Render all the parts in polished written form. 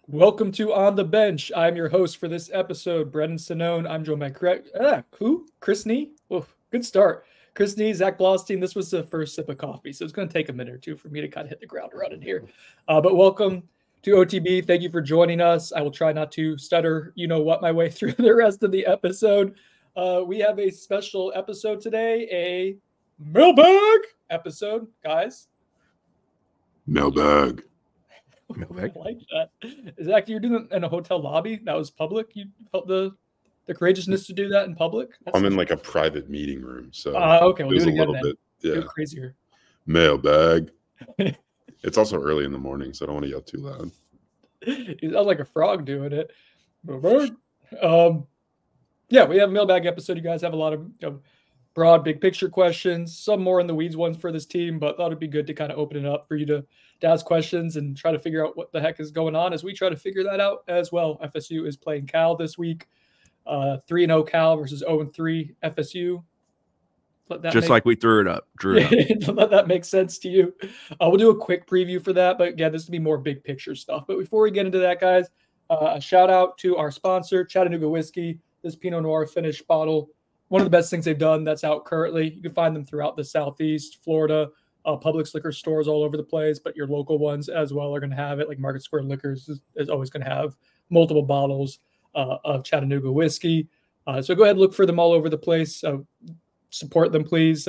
Welcome to On the Bench. I'm your host for this episode, Brendan Sinone. I'm joined by who? Chris Nee? Oof, good start. Chris Nee, Zach Blostein. This was the first sip of coffee, so it's going to take a minute or two for me to kind of hit the ground running here. But welcome to OTB. Thank you for joining us. I will try not to stutter, my way through the rest of the episode. We have a special episode today, a mailbag episode, guys. Mailbag. I like that. Zach, you're doing it in a hotel lobby. That was public. You felt the courageousness to do that in public. I'm in like a private meeting room, so okay, we'll do it again then. Bit, yeah, do it crazier. Mailbag. It's also early in the morning, so I don't want to yell too loud. You sound like a frog doing it. Yeah, we have a mailbag episode. You guys have a lot of broad, big picture questions. Some more in the weeds ones for this team, but thought it'd be good to kind of open it up for you to ask questions and try to figure out what the heck is going on as we try to figure that out as well. FSU is playing Cal this week. 3-0 Cal versus 0-3 FSU. Just like we drew it up. Let that make sense to you. We'll do a quick preview for that, but again, this will be more big picture stuff. But before we get into that, guys, a shout out to our sponsor, Chattanooga Whiskey. This Pinot Noir finished bottle, one of the best things they've done that's out currently. You can find them throughout the Southeast, Florida, Publix liquor stores all over the place, but your local ones as well are going to have it. Like Market Square Liquors is always going to have multiple bottles of Chattanooga whiskey. So go ahead and look for them all over the place. Support them, please.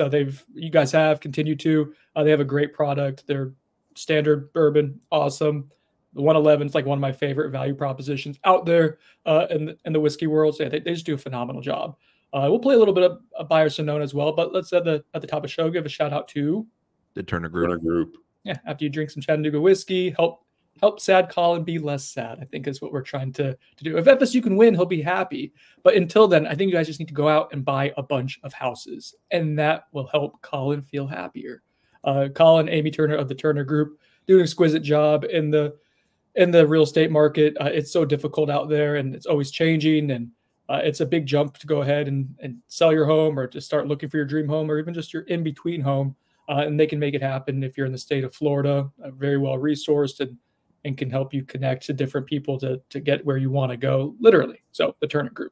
You guys have continued to. They have a great product. They're standard bourbon, awesome. The 111 is like one of my favorite value propositions out there in the whiskey world. So yeah, they just do a phenomenal job. We'll play a little bit of a Buyers Unknown as well, but let's at the top of the show give a shout out to the Turner Group. Yeah, after you drink some Chattanooga whiskey, help sad Colin be less sad, I think is what we're trying to do. If FSU can win, he'll be happy. But until then, I think you guys just need to go out and buy a bunch of houses, and that will help Colin feel happier. Colin, Amy Turner of the Turner Group, do an exquisite job in the real estate market. It's so difficult out there, and it's always changing, and it's a big jump to go ahead and sell your home or to start looking for your dream home or even just your in-between home. And they can make it happen if you're in the state of Florida, very well resourced and can help you connect to different people to get where you want to go, literally. So the Turner Group.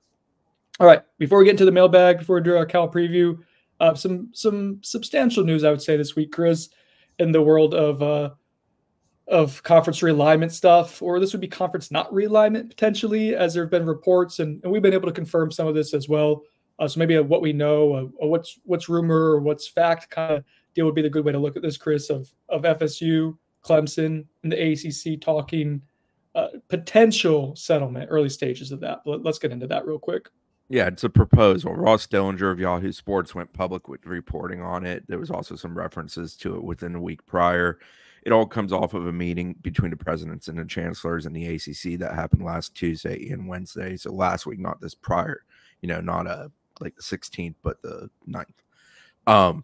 All right, before we get into the mailbag, before we do our Cal preview, some substantial news, I would say, this week, Chris, in the world of conference realignment stuff, or this would be conference not realignment potentially, as there have been reports, and we've been able to confirm some of this as well. So maybe what we know, what's rumor or what's fact kind of deal would be the good way to look at this, Chris, of FSU, Clemson, and the ACC talking potential settlement, early stages of that. But let's get into that real quick. Yeah, it's a proposal. Ross Dellinger of Yahoo Sports went public with reporting on it. There was also some references to it within a week prior. It all comes off of a meeting between the presidents and the chancellors and the ACC that happened last Tuesday and Wednesday. So last week, not this prior, not like the 16th, but the 9th.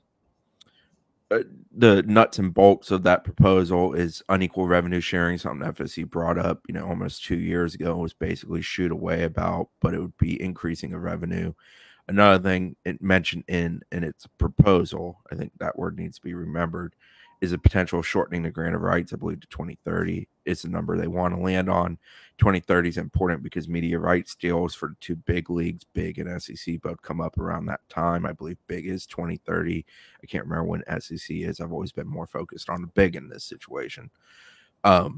The nuts and bolts of that proposal is unequal revenue sharing, something FSU brought up, almost 2 years ago, was basically shoot away about, but it would be increasing of revenue. Another thing it mentioned in its proposal, I think that word needs to be remembered, is a potential shortening the grant of rights, I believe, to 2030. It's the number they want to land on. 2030 is important because media rights deals for the two big leagues, Big and SEC, both come up around that time. I believe Big is 2030. I can't remember when SEC is. I've always been more focused on the Big in this situation. But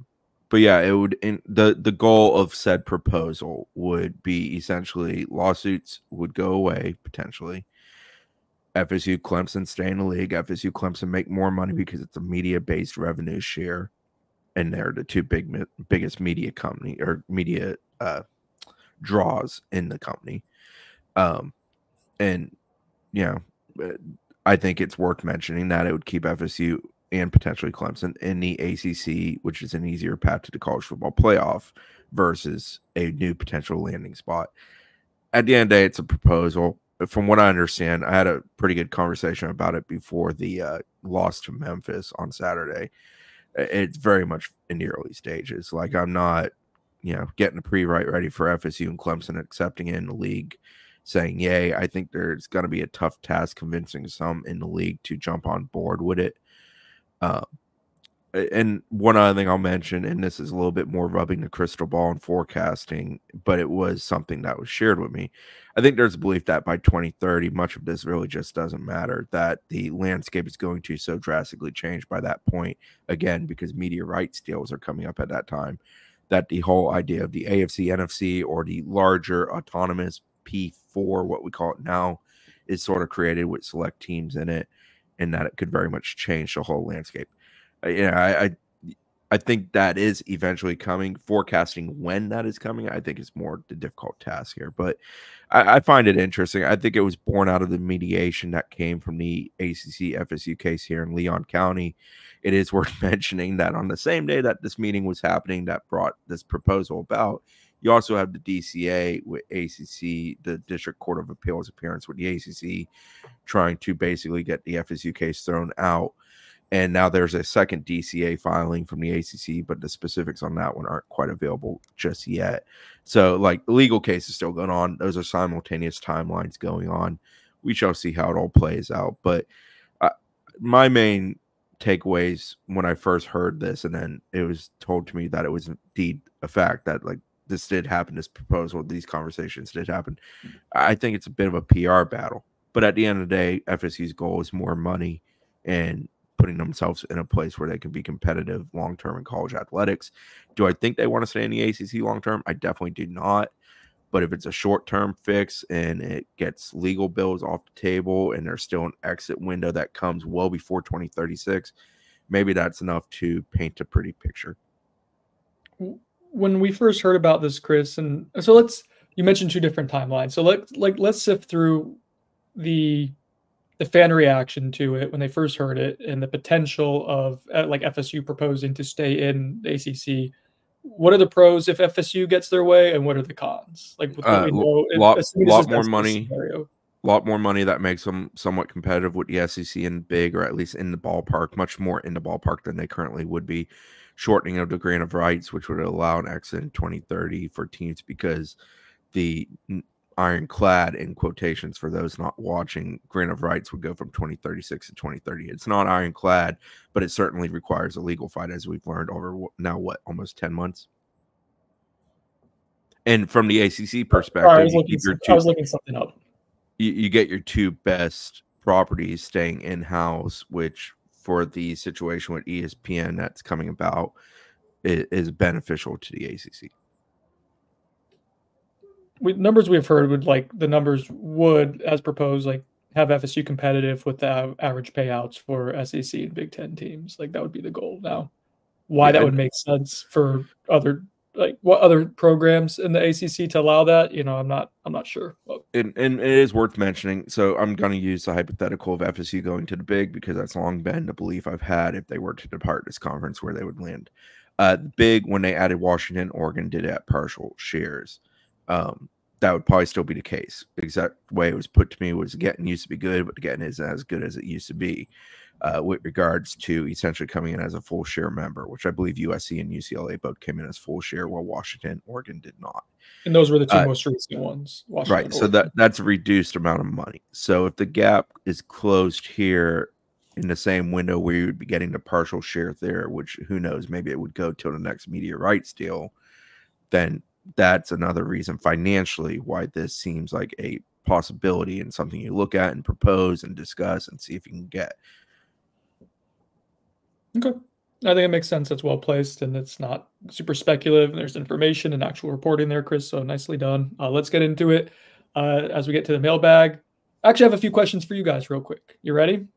yeah, it would. The goal of said proposal would be essentially lawsuits would go away potentially. FSU, Clemson stay in the league. FSU, Clemson make more money because it's a media-based revenue share, and they're the two biggest media company or media draws in the company. And I think it's worth mentioning that it would keep FSU and potentially Clemson in the ACC, which is an easier path to the college football playoff versus a new potential landing spot. At the end of the day, it's a proposal. From what I understand, I had a pretty good conversation about it before the loss to Memphis on Saturday. It's very much in the early stages. Like, I'm not, getting the pre-write ready for FSU and Clemson accepting it in the league, saying, yay. I think there's going to be a tough task convincing some in the league to jump on board with it. and one other thing I'll mention, and this is a little bit more rubbing the crystal ball and forecasting, but it was something that was shared with me. I think there's a belief that by 2030, much of this really just doesn't matter, that the landscape is going to so drastically change by that point, again, because media rights deals are coming up at that time, that the whole idea of the AFC, NFC, or the larger autonomous P4, what we call it now, is sort of created with select teams in it, and that it could very much change the whole landscape. I think that is eventually coming. Forecasting when that is coming, I think, is more the difficult task here. But I find it interesting. I think it was born out of the mediation that came from the ACC FSU case here in Leon County. It is worth mentioning that on the same day that this meeting was happening that brought this proposal about, you also have the DCA with ACC, the District Court of Appeals appearance with the ACC, trying to basically get the FSU case thrown out. And now there's a second DCA filing from the ACC, but the specifics on that one aren't quite available just yet. So, like, the legal case is still going on. Those are simultaneous timelines going on. We shall see how it all plays out. But my main takeaways when I first heard this, and then it was told to me that it was indeed a fact that, like, this did happen, this proposal, these conversations did happen. I think it's a bit of a PR battle. But at the end of the day, FSU's goal is more money and putting themselves in a place where they can be competitive long-term in college athletics. Do I think they want to stay in the ACC long-term? I definitely do not. But if it's a short-term fix and it gets legal bills off the table and there's still an exit window that comes well before 2036, maybe that's enough to paint a pretty picture. When we first heard about this, Chris, and so you mentioned two different timelines. So let's sift through the fan reaction to it when they first heard it and the potential of like FSU proposing to stay in the ACC. What are the pros if FSU gets their way, and what are the cons? Like, lot more money, lot more money that makes them somewhat competitive with the SEC and big, or at least in the ballpark, much more in the ballpark than they currently would be. Shortening of the grant of rights, which would allow an exit in 2030 for teams, because the ironclad, in quotations for those not watching, grant of rights would go from 2036 to 2030. It's not ironclad, but it certainly requires a legal fight, as we've learned over now, almost 10 months. And from the ACC perspective, I was looking something up. You get your two best properties staying in-house, which for the situation with ESPN that's coming about is beneficial to the ACC. Numbers we've heard the numbers would, as proposed, like have FSU competitive with the average payouts for SEC and Big Ten teams. Like that would be the goal. Now, why that would make sense for other programs in the ACC to allow that, I'm not sure. And it is worth mentioning. So I'm going to use the hypothetical of FSU going to the Big, because that's long been the belief I've had if they were to depart this conference, where they would land. The Big, when they added Washington, Oregon, did it at partial shares. That would probably still be the case. The exact way it was put to me was getting used to be good, but getting isn't as good as it used to be, with regards to essentially coming in as a full share member, which I believe USC and UCLA both came in as full share, while Washington, Oregon did not. And those were the two most recent ones. Washington, right. So that's a reduced amount of money. So if the gap is closed here in the same window where you would be getting the partial share there, which who knows, maybe it would go till the next media rights deal, then that's another reason financially why this seems like a possibility and something you look at and propose and discuss and see if you can get. Okay. I think it makes sense. It's well placed and it's not super speculative. And there's information and actual reporting there, Chris. So nicely done. Let's get into it as we get to the mailbag. I actually have a few questions for you guys real quick. You ready?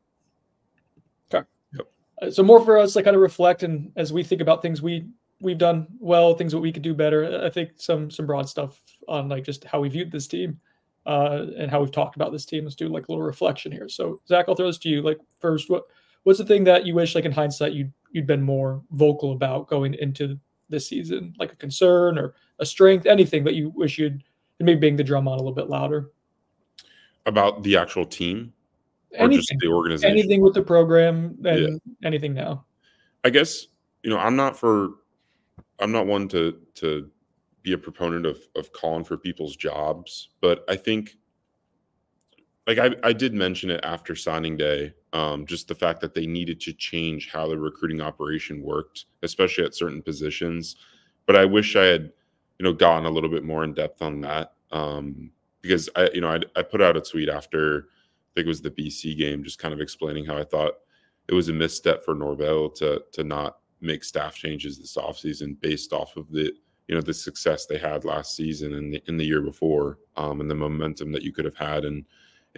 Okay. Yep. So more for us to kind of reflect, and as we think about things we've done well, things that we could do better. I think some broad stuff on like just how we viewed this team and how we've talked about this team. Let's do like a little reflection here. So Zach, I'll throw this to you. Like first, what's the thing that you wish, like in hindsight, you'd been more vocal about going into this season, like a concern or a strength, anything that you wish you'd maybe bang the drum on a little bit louder? About the actual team or just the organization? Anything with the program and anything now. I guess, I'm not one to be a proponent of calling for people's jobs, but I think, like I did mention it after signing day, Just the fact that they needed to change how the recruiting operation worked, especially at certain positions. But I wish I had, gotten a little bit more in depth on that, because I put out a tweet after, I think it was the BC game, just kind of explaining how I thought it was a misstep for Norvell to not make staff changes this offseason based off of the success they had last season and in the year before, and the momentum that you could have had in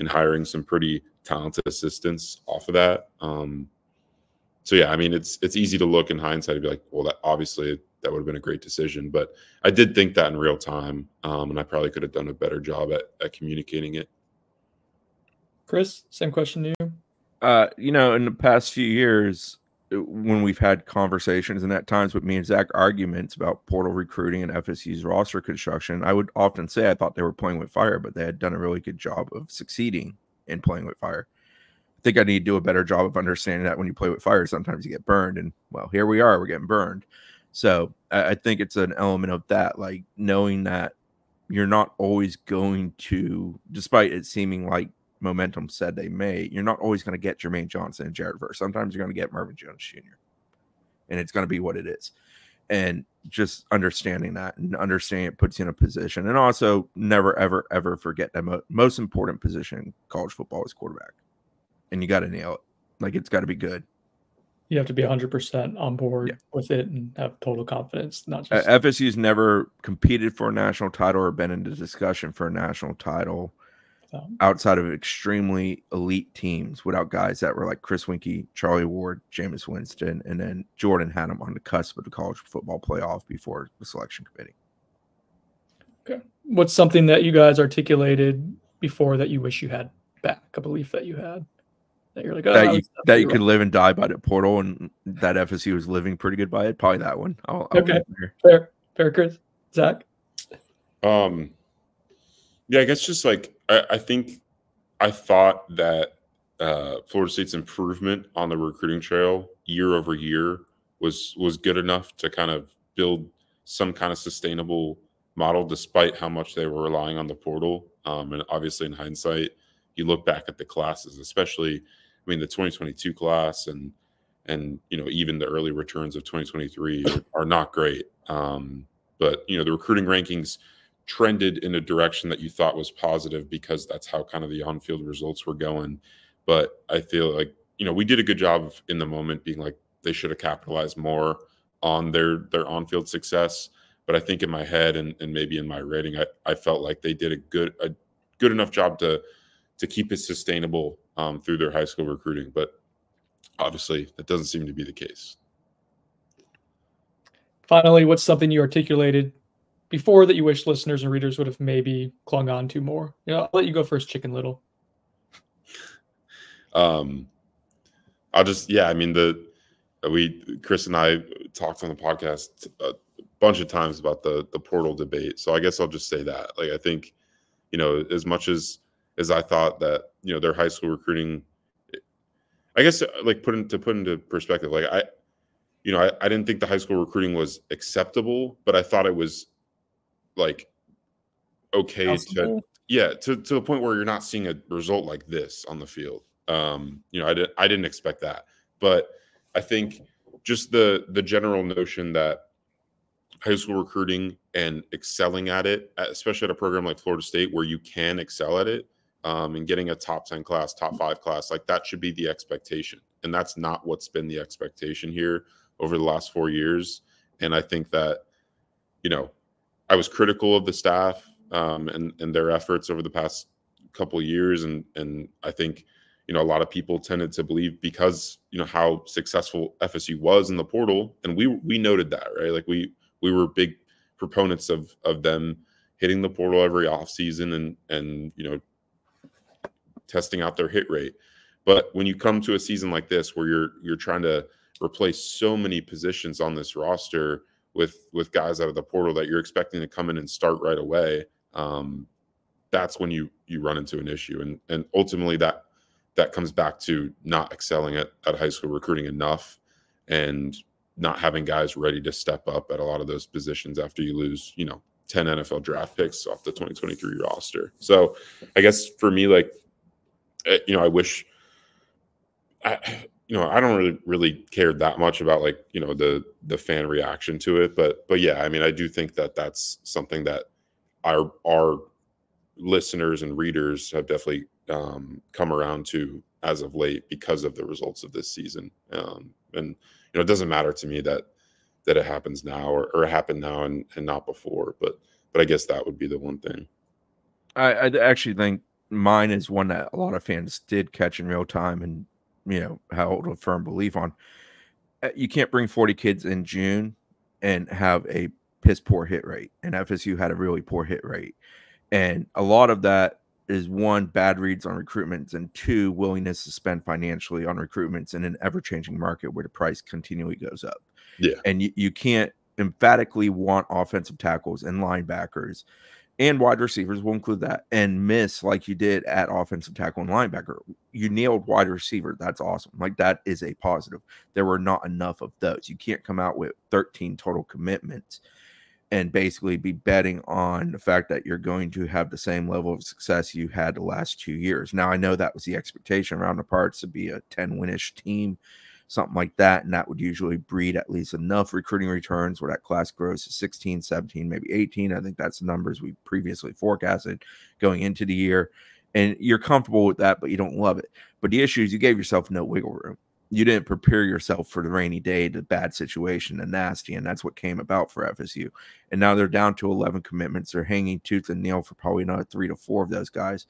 hiring some pretty talented assistants off of that. So yeah, I mean, it's easy to look in hindsight and be like, well, that would have been a great decision. But I did think that in real time, and I probably could have done a better job at communicating it. Chris, same question to you. In the past few years, when we've had conversations and at times with me and Zach arguments about portal recruiting and FSU's roster construction, I would often say I thought they were playing with fire, but they had done a really good job of succeeding in playing with fire. I think I need to do a better job of understanding that when you play with fire, sometimes you get burned. And, well, here we are, we're getting burned. So I think it's an element of that, like knowing that you're not always going to, despite it seeming like momentum said they may, you're not always going to get Jermaine Johnson and Jared Verse. Sometimes you're going to get Mervyn Jones Jr. And it's going to be what it is. And just understanding that and understanding it puts you in a position. And also never, ever, ever forget the most important position in college football is quarterback. And you got to nail it. Like, it's got to be good. You have to be 100% on board with it and have total confidence. Not just FSU's never competed for a national title or been in the discussion for a national title outside of extremely elite teams without guys that were like Chris Winkie, Charlie Ward, Jameis Winston, and then Jordan had them on the cusp of the college football playoff before the selection committee. Okay. What's something that you guys articulated before that you wish you had back, a belief that you had? That you're like, that you could live and die by the portal, and that FSU was living pretty good by it. Probably that one. Okay, fair, Chris. Zach. Yeah, I guess just like I think I thought that Florida State's improvement on the recruiting trail year over year was good enough to kind of build some kind of sustainable model, despite how much they were relying on the portal. And obviously, in hindsight, you look back at the classes, especially, I mean, the 2022 class and even the early returns of 2023 are not great. But the recruiting rankings trended in a direction that you thought was positive because that's how kind of the on-field results were going. But I feel like we did a good job in the moment being like they should have capitalized more on their on-field success. But I think in my head and maybe in my rating, I felt like they did a good enough job to keep it sustainable through their high school recruiting. But obviously, that doesn't seem to be the case. Finally, what's something you articulated before that you wish listeners and readers would have maybe clung on to more? I'll let you go first, Chicken Little. Chris and I talked on the podcast a bunch of times about the portal debate. So I guess I'll just say that. Like, I think, as much as I thought that, their high school recruiting, I guess, like, put into perspective, like I didn't think the high school recruiting was acceptable, but I thought it was like okay to a point where you're not seeing a result like this on the field. I didn't expect that, but I think just the general notion that high school recruiting and excelling at it, especially at a program like Florida State where you can excel at it, and getting a top 10 class, top 5 class, like that should be the expectation. And that's not what's been the expectation here over the last 4 years. And I think that, I was critical of the staff and their efforts over the past couple of years. And I think, a lot of people tended to believe because, how successful FSU was in the portal. And we noted that, right? Like we were big proponents of them hitting the portal every offseason and testing out their hit rate. But when you come to a season like this, where you're trying to replace so many positions on this roster with guys out of the portal that you're expecting to come in and start right away, that's when you run into an issue. And ultimately that comes back to not excelling at high school recruiting enough and not having guys ready to step up at a lot of those positions after you lose, 10 NFL draft picks off the 2023 roster. So I guess for me, like, I wish I don't really care that much about like, the fan reaction to it, but yeah, I mean, I do think that that's something that our listeners and readers have definitely come around to as of late because of the results of this season. And it doesn't matter to me that it happens now or it happened now and not before, but I guess that would be the one thing. I actually think mine is one that a lot of fans did catch in real time and held a firm belief on. You can't bring 40 kids in June and have a piss poor hit rate, and FSU had a really poor hit rate, and a lot of that is, one, bad reads on recruitments, and two, willingness to spend financially on recruitments in an ever-changing market where the price continually goes up. Yeah, and you can't emphatically want offensive tackles and linebackers and wide receivers, will include that, and miss like you did at offensive tackle and linebacker. You nailed wide receiver. That's awesome. Like, that is a positive. There were not enough of those. You can't come out with 13 total commitments and basically be betting on the fact that you're going to have the same level of success you had the last 2 years. Now, I know that was the expectation around the parts to be a 10-win-ish team, something like that, and that would usually breed at least enough recruiting returns where that class grows to 16, 17, maybe 18. I think that's the numbers we previously forecasted going into the year, and you're comfortable with that, but you don't love it. But the issue is you gave yourself no wiggle room. You didn't prepare yourself for the rainy day, the bad situation, the nasty, and that's what came about for FSU. And now they're down to 11 commitments. They're hanging tooth and nail for probably another 3 to 4 of those guys,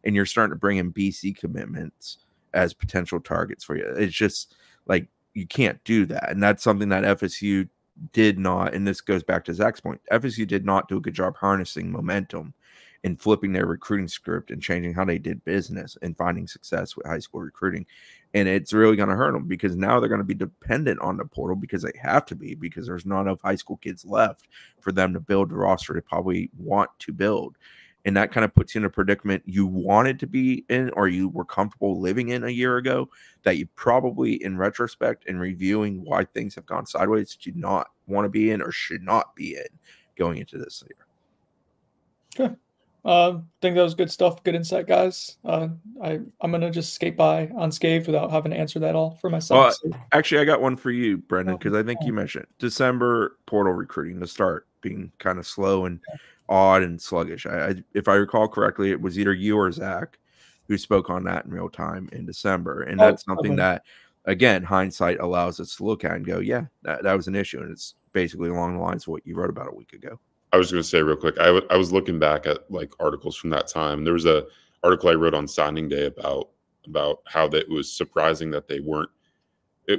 and you're starting to bring in BC commitments as potential targets for you. It's just like, you can't do that. And that's something that FSU did not, and this goes back to Zach's point, FSU did not do a good job harnessing momentum and flipping their recruiting script and changing how they did business and finding success with high school recruiting. And it's really going to hurt them because now they're going to be dependent on the portal because they have to be, because there's not enough high school kids left for them to build the roster they probably want to build. And that kind of puts you in a predicament you wanted to be in, or you were comfortable living in a year ago, that you probably, in retrospect and reviewing why things have gone sideways, do not want to be in or should not be in going into this year. Okay. Think that was good stuff. Good insight, guys. I'm going to just skate by unscathed without having to answer that all for myself. Actually, I got one for you, Brendan, because I think you mentioned December portal recruiting to start being kind of slow and odd and sluggish. If I recall correctly, it was either you or Zach who spoke on that in real time in December. And that's something that, again, hindsight allows us to look at and go, yeah, that was an issue. And it's basically along the lines of what you wrote about a week ago. I was going to say real quick, I was looking back at like articles from that time. There was a article I wrote on signing day about how that it was surprising that they weren't.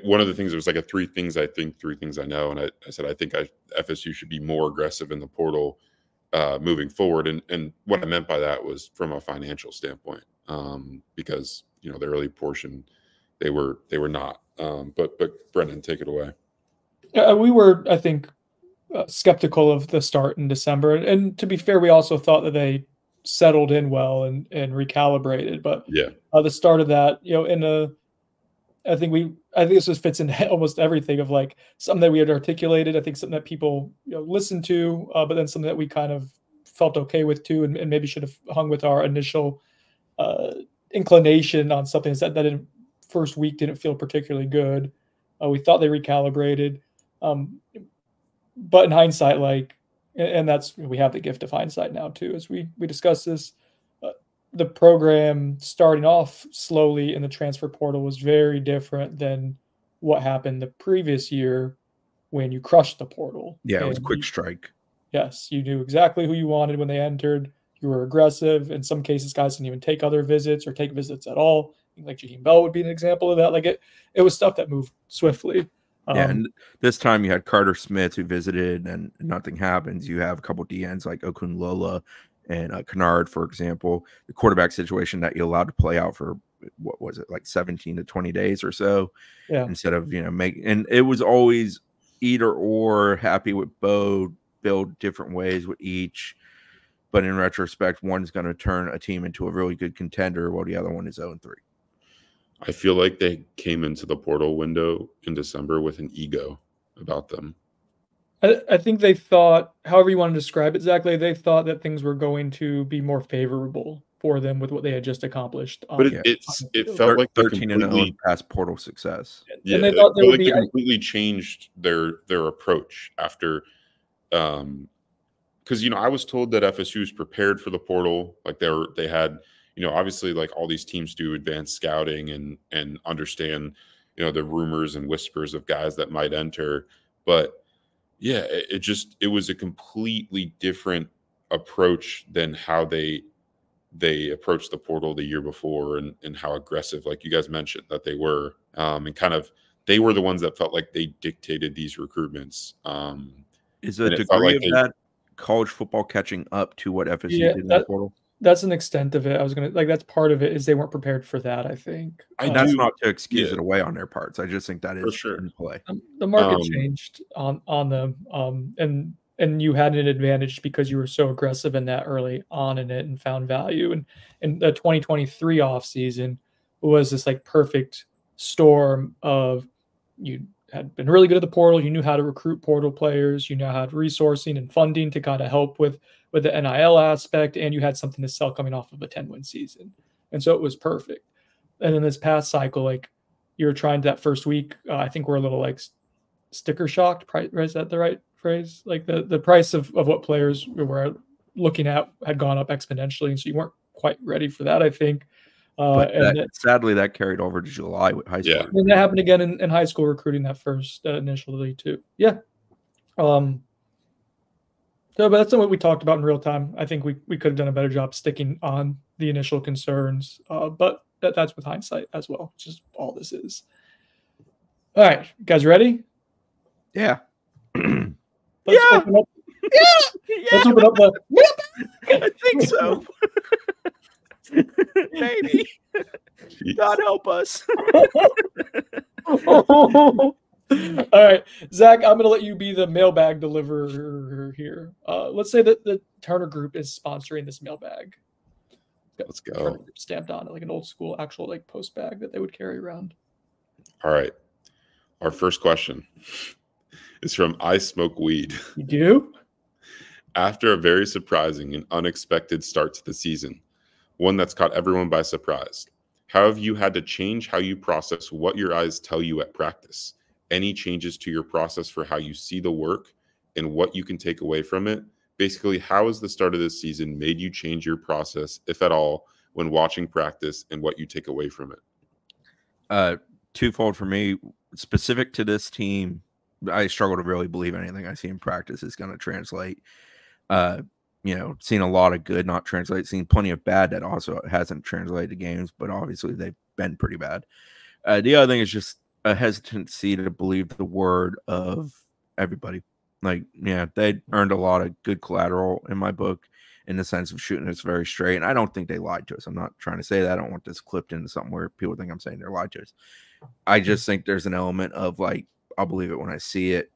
One of the things, it was like 3 things I think, 3 things I know. And I said, I think FSU should be more aggressive in the portal moving forward. And what I meant by that was from a financial standpoint, because, the early portion, they were not. But Brendan, take it away. We were, I think, skeptical of the start in December. And to be fair, we also thought that they settled in well and recalibrated. But yeah, the start of that, I think this just fits into almost everything of like something that we had articulated. I think something that people listened to, but then something that we kind of felt okay with too, and maybe should have hung with our initial inclination on something that in first week didn't feel particularly good. We thought they recalibrated, but in hindsight, and that's, we have the gift of hindsight now too, as we discussed this. The program starting off slowly in the transfer portal was very different than what happened the previous year when you crushed the portal. Yeah, it was quick strike. Yes, you knew exactly who you wanted when they entered. You were aggressive. In some cases, guys didn't even take other visits or take visits at all. Like Jaheim Bell would be an example of that. Like it was stuff that moved swiftly. Yeah, and this time you had Carter Smith who visited and nothing happens. You have a couple DNs like Okunlola and Kennard, for example, the quarterback situation that you allowed to play out for, what was it, like 17 to 20 days or so, instead of, and it was always either or, happy with both, build different ways with each. But in retrospect, one's going to turn a team into a really good contender while the other one is 0-3. I feel like they came into the portal window in December with an ego about them. I think they thought, however you want to describe it, exactly, they thought that things were going to be more favorable for them with what they had just accomplished. But it felt like they 13-0 past portal success. Yeah, and they thought they would be completely changed their approach after, because I was told that FSU was prepared for the portal, like they had obviously like all these teams do advanced scouting and understand the rumors and whispers of guys that might enter, but yeah, it was a completely different approach than how they approached the portal the year before, and how aggressive, like you guys mentioned, that they were, and kind of they were the ones that felt like they dictated these recruitments. Is a degree of that college football catching up to what FSU did in the portal? That's an extent of it. I was gonna that's part of it is they weren't prepared for that. I think that's not to excuse it away on their parts. I just think that is in play. The market changed on them, and you had an advantage because you were so aggressive in that early on in it and found value. And the 2023 offseason was this like perfect storm of, you had been really good at the portal. You knew how to recruit portal players. You know how to resourcing and funding to kind of help with the NIL aspect. And you had something to sell coming off of a 10-win season. And so it was perfect. And in this past cycle, like you were trying that first week, I think we're a little like sticker shocked. Is that the right phrase? Like the price of what players we were looking at had gone up exponentially. And so you weren't quite ready for that, I think. Sadly, that carried over to July with high school. Yeah. And that happened again in high school recruiting that first initially too. Yeah. So, but that's not what we talked about in real time. I think we could have done a better job sticking on the initial concerns. But that's with hindsight as well, which is all this is. All right, you guys ready? Yeah. Let's open up. Let's open up the. I think so. Maybe. God help us. All right, Zach, I'm going to let you be the mailbag deliverer here. Let's say that the Turner Group is sponsoring this mailbag. Let's go. Turner Group stamped on it, like an old school actual like post bag that they would carry around. All right. Our first question is from I Smoke Weed. You do? After a very surprising and unexpected start to the season, one that's caught everyone by surprise, how have you had to change how you process what your eyes tell you at practice? Any changes to your process for how you see the work and what you can take away from it? Basically, how has the start of this season made you change your process, if at all, when watching practice, and what you take away from it? Twofold for me. Specific to this team, I struggle to really believe anything I see in practice is going to translate. Seen a lot of good not translate, seen plenty of bad that also hasn't translated to games, but obviously they've been pretty bad. The other thing is just a hesitancy to believe the word of everybody. Like, yeah, they earned a lot of good collateral in my book in the sense of shooting us very straight. And I don't think they lied to us. I'm not trying to say that. I don't want this clipped into something where people think I'm saying they're lied to us. I just think there's an element of like, I'll believe it when I see it.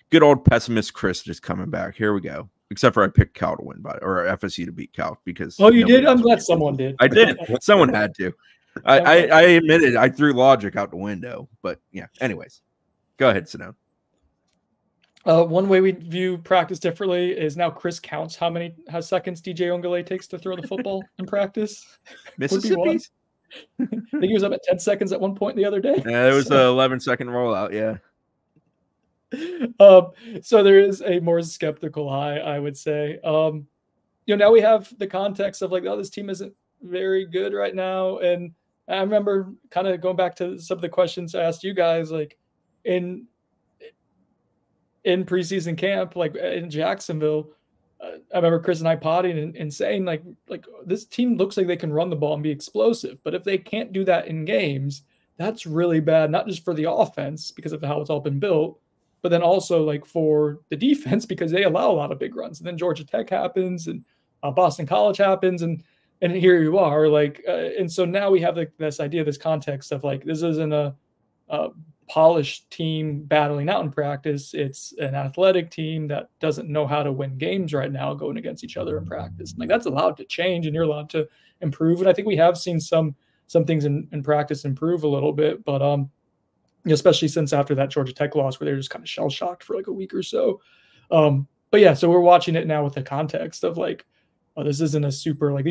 Good old pessimist Chris just coming back. Here we go. Except for I picked Cal to win, or FSU to beat Cal because. Oh, you did? I'm glad someone did. I did. Someone had to. I admitted I threw logic out the window, but yeah. Anyways, go ahead, Simone. One way we view practice differently is now Chris counts how seconds DJ Ongale takes to throw the football in practice. Mississippi's? I think he was up at 10 seconds at one point the other day. Yeah, it was the 11-second rollout. Yeah. So there is a more skeptical eye, I would say. Now we have the context of like, oh, this team isn't very good right now. And I remember kind of going back to some of the questions I asked you guys, like in preseason camp, like in Jacksonville, I remember Chris and I potting and saying like this team looks like they can run the ball and be explosive, but if they can't do that in games, that's really bad, not just for the offense because of how it's all been built, but then also like for the defense because they allow a lot of big runs. And then Georgia Tech happens and Boston College happens and here you are like, and so now we have like this idea, this context of like, this isn't a polished team battling out in practice. It's an athletic team that doesn't know how to win games right now going against each other in practice. Like that's allowed to change and you're allowed to improve. And I think we have seen some things in practice improve a little bit, but especially since after that Georgia Tech loss where they're just kind of shell shocked for like a week or so. But yeah, so we're watching it now with the context of like, This isn't a super like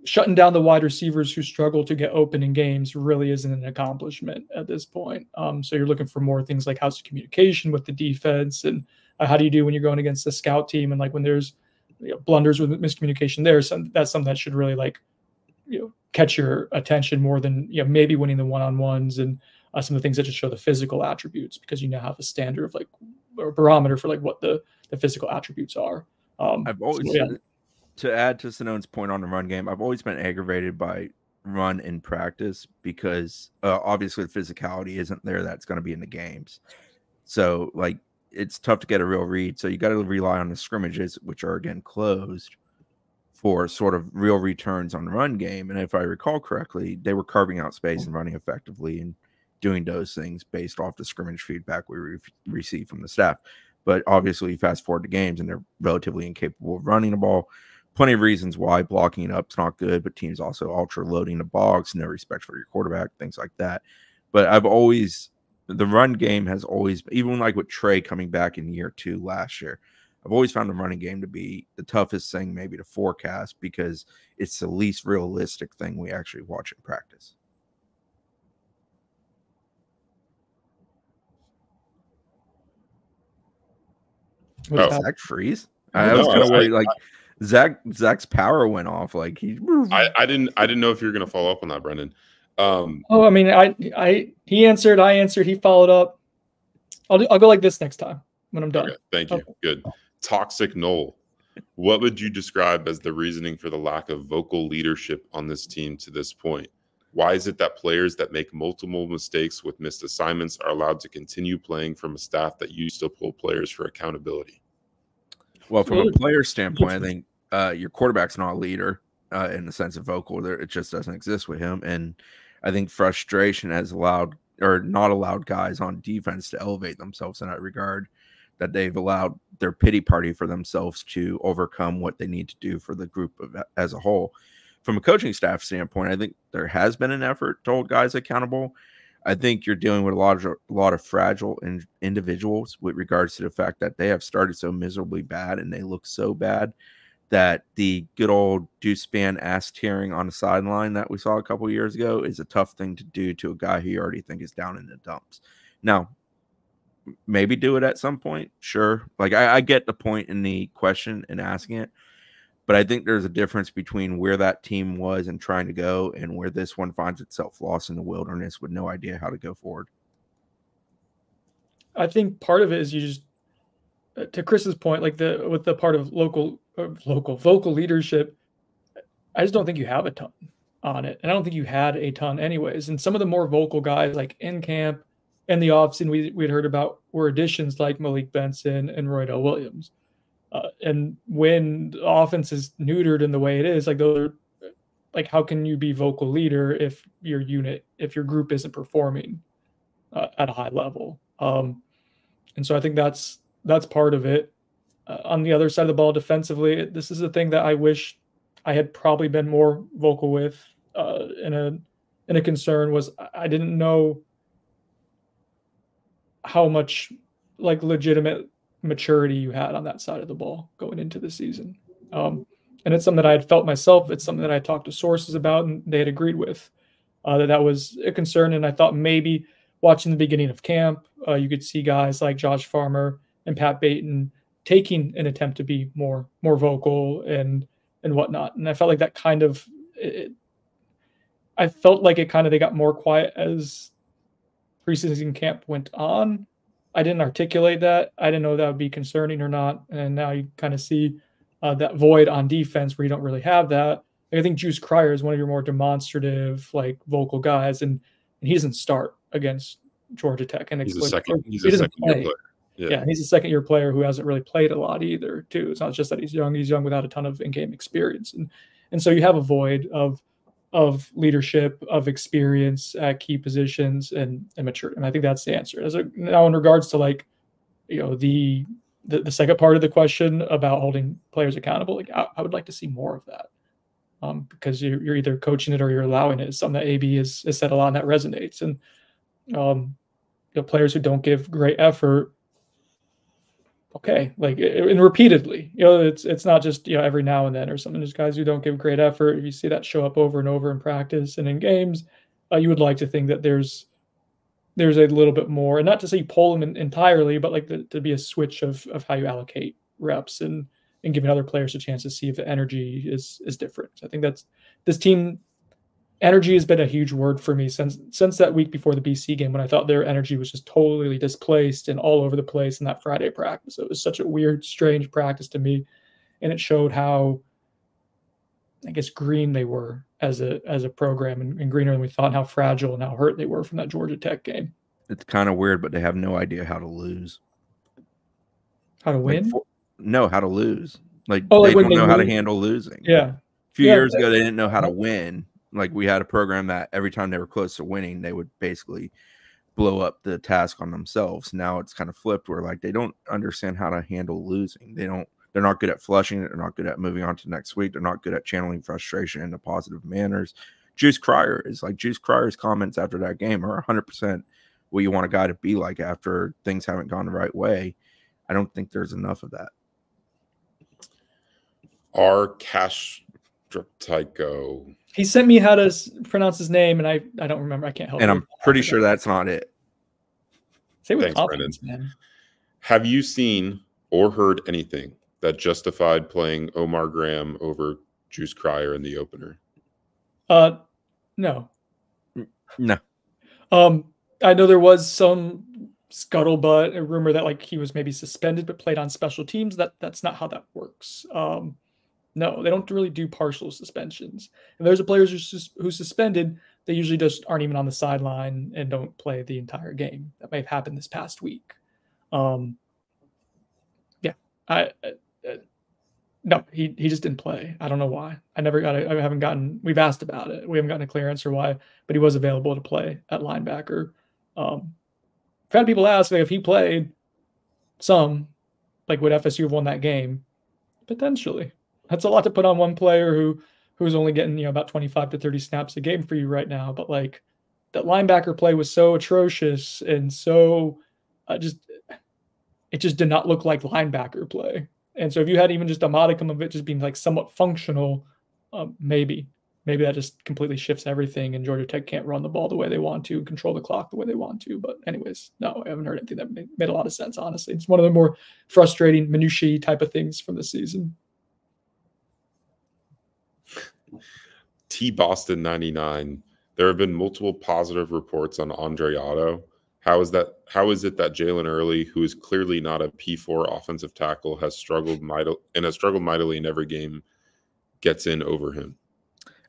shutting down the wide receivers who struggle to get open in games really isn't an accomplishment at this point. So you're looking for more things like how's the communication with the defense, and how do you do when you're going against a scout team, and like when there's blunders with miscommunication there. That's something that should really catch your attention more than maybe winning the one-on-ones and some of the things that just show the physical attributes, because you now have a standard of or a barometer for what the physical attributes are. I've always to add to Sinone's point on the run game, I've always been aggravated by run in practice because obviously the physicality isn't there that's going to be in the games. So it's tough to get a real read. So you got to rely on the scrimmages, which are again closed, for sort of real returns on the run game. And if I recall correctly, they were carving out space and running effectively and doing those things based off the scrimmage feedback we received from the staff. But obviously, you fast forward to games and they're relatively incapable of running the ball. Plenty of reasons why blocking it up's not good, but teams also ultra loading the box, no respect for your quarterback, things like that. But the run game has always, even with Trey coming back in year 2 last year, I've always found the running game to be the toughest thing maybe to forecast because it's the least realistic thing we actually watch in practice. Zach freeze? I was kind of worried. Zach's power went off. I didn't know if you were going to follow up on that, Brendan. He answered, I answered, he followed up. I'll go like this next time when I'm done. Okay, thank you. Good. Toxic Knoll. What would you describe as the reasoning for the lack of vocal leadership on this team to this point? Why is it that players that make multiple mistakes with missed assignments are allowed to continue playing from a staff that used to pull players for accountability? Well, from a player standpoint, I think your quarterback's not a leader in the sense of vocal. It just doesn't exist with him. And I think frustration has allowed or not allowed guys on defense to elevate themselves in that regard, that they've allowed their pity party for themselves to overcome what they need to do for the group as a whole. From a coaching staff standpoint, I think there has been an effort to hold guys accountable. I think you're dealing with a lot of fragile individuals with regards to the fact that they have started so miserably bad and they look so bad that the good old deuce span ass tearing on the sideline that we saw a couple of years ago is a tough thing to do to a guy who you already think is down in the dumps. Now, maybe do it at some point. Sure. I get the point in the question and asking it, but I think there's a difference between where that team was and trying to go and where this one finds itself lost in the wilderness with no idea how to go forward. I think part of it is you just, to Chris's point, with the part of vocal leadership, I just don't think you have a ton on it. And I don't think you had a ton anyways. And some of the more vocal guys in camp and the offseason we'd heard about were additions like Malik Benson and Roydell Williams. And when the offense is neutered in the way it is, those are how can you be vocal leader if your group isn't performing at a high level? And so I think that's part of it. On the other side of the ball, defensively, this is the thing that I wish I had probably been more vocal with. In a concern was I didn't know how much legitimate maturity you had on that side of the ball going into the season. And it's something that I had felt myself. It's something that I talked to sources about and they had agreed with, that was a concern. And I thought maybe watching the beginning of camp, you could see guys like Josh Farmer and Pat Baton taking an attempt to be more vocal and whatnot. And I felt like that kind of, they got more quiet as preseason camp went on. I didn't articulate that. I didn't know that would be concerning or not. And now you kind of see that void on defense where you don't really have that. I think Juice Cryer is one of your more demonstrative, vocal guys, and he doesn't start against Georgia Tech. And he's a second-year player. Yeah, and he's a second-year player who hasn't really played a lot either, too. It's not just that he's young. He's young without a ton of in-game experience. And so you have a void of leadership, of experience at key positions and maturity. And I think that's the answer. Now in regards to the second part of the question about holding players accountable, I would like to see more of that. Because you're either coaching it or you're allowing it. It's something that AB has said a lot and that resonates. And players who don't give great effort, okay, like and repeatedly, it's not just every now and then or something. There's guys who don't give great effort. If you see that show up over and over in practice and in games, you would like to think that there's a little bit more, and not to say you pull them entirely, but like to be a switch of how you allocate reps and giving other players a chance to see if the energy is different. So I think that's this team. Energy has been a huge word for me since that week before the BC game, when I thought their energy was just totally displaced and all over the place in that Friday practice. It was such a weird, strange practice to me, and it showed how, I guess, green they were as a program, and greener than we thought, and how fragile and how hurt they were from that Georgia Tech game. It's kind of weird, but they have no idea how to lose. How to win? How to lose. Like, they don't know how to handle losing. Yeah. A few years ago, they didn't know how to win. Like, we had a program that every time they were close to winning, they would basically blow up the task on themselves. Now it's kind of flipped where, like, they don't understand how to handle losing. They're not good at flushing it. They're not good at moving on to next week. They're not good at channeling frustration into positive manners. Juice Crier's comments after that game are 100% what you want a guy to be like after things haven't gone the right way. I don't think there's enough of that. Our Cash Tycho. He sent me how to pronounce his name, and I don't remember. I can't help. And I'm pretty sure that's not it. Say with confidence, man. Have you seen or heard anything that justified playing Omar Graham over Juice Crier in the opener? No. I know there was some scuttlebutt, a rumor that like he was maybe suspended but played on special teams. That's not how that works. No, they don't really do partial suspensions. If there's a player who's suspended, they usually just aren't even on the sideline and don't play the entire game. That may have happened this past week. No, he just didn't play. I don't know why. We've asked about it. We haven't gotten a clear answer why, but he was available to play at linebacker. I've had people ask, like, if he played some, like, would FSU have won that game? Potentially. That's a lot to put on one player who's only getting about 25 to 30 snaps a game for you right now. But like, that linebacker play was so atrocious and so it just did not look like linebacker play. And so if you had even just a modicum of it just being like somewhat functional, maybe that just completely shifts everything, and Georgia Tech can't run the ball the way they want to, control the clock the way they want to. But anyways, no, I haven't heard anything that made a lot of sense, honestly. It's one of the more frustrating minutiae type of things from the season. T Boston 99. There have been multiple positive reports on Andre Otto. How is it that Jalen Early, who is clearly not a P4 offensive tackle, has struggled mightily in every game, gets in over him?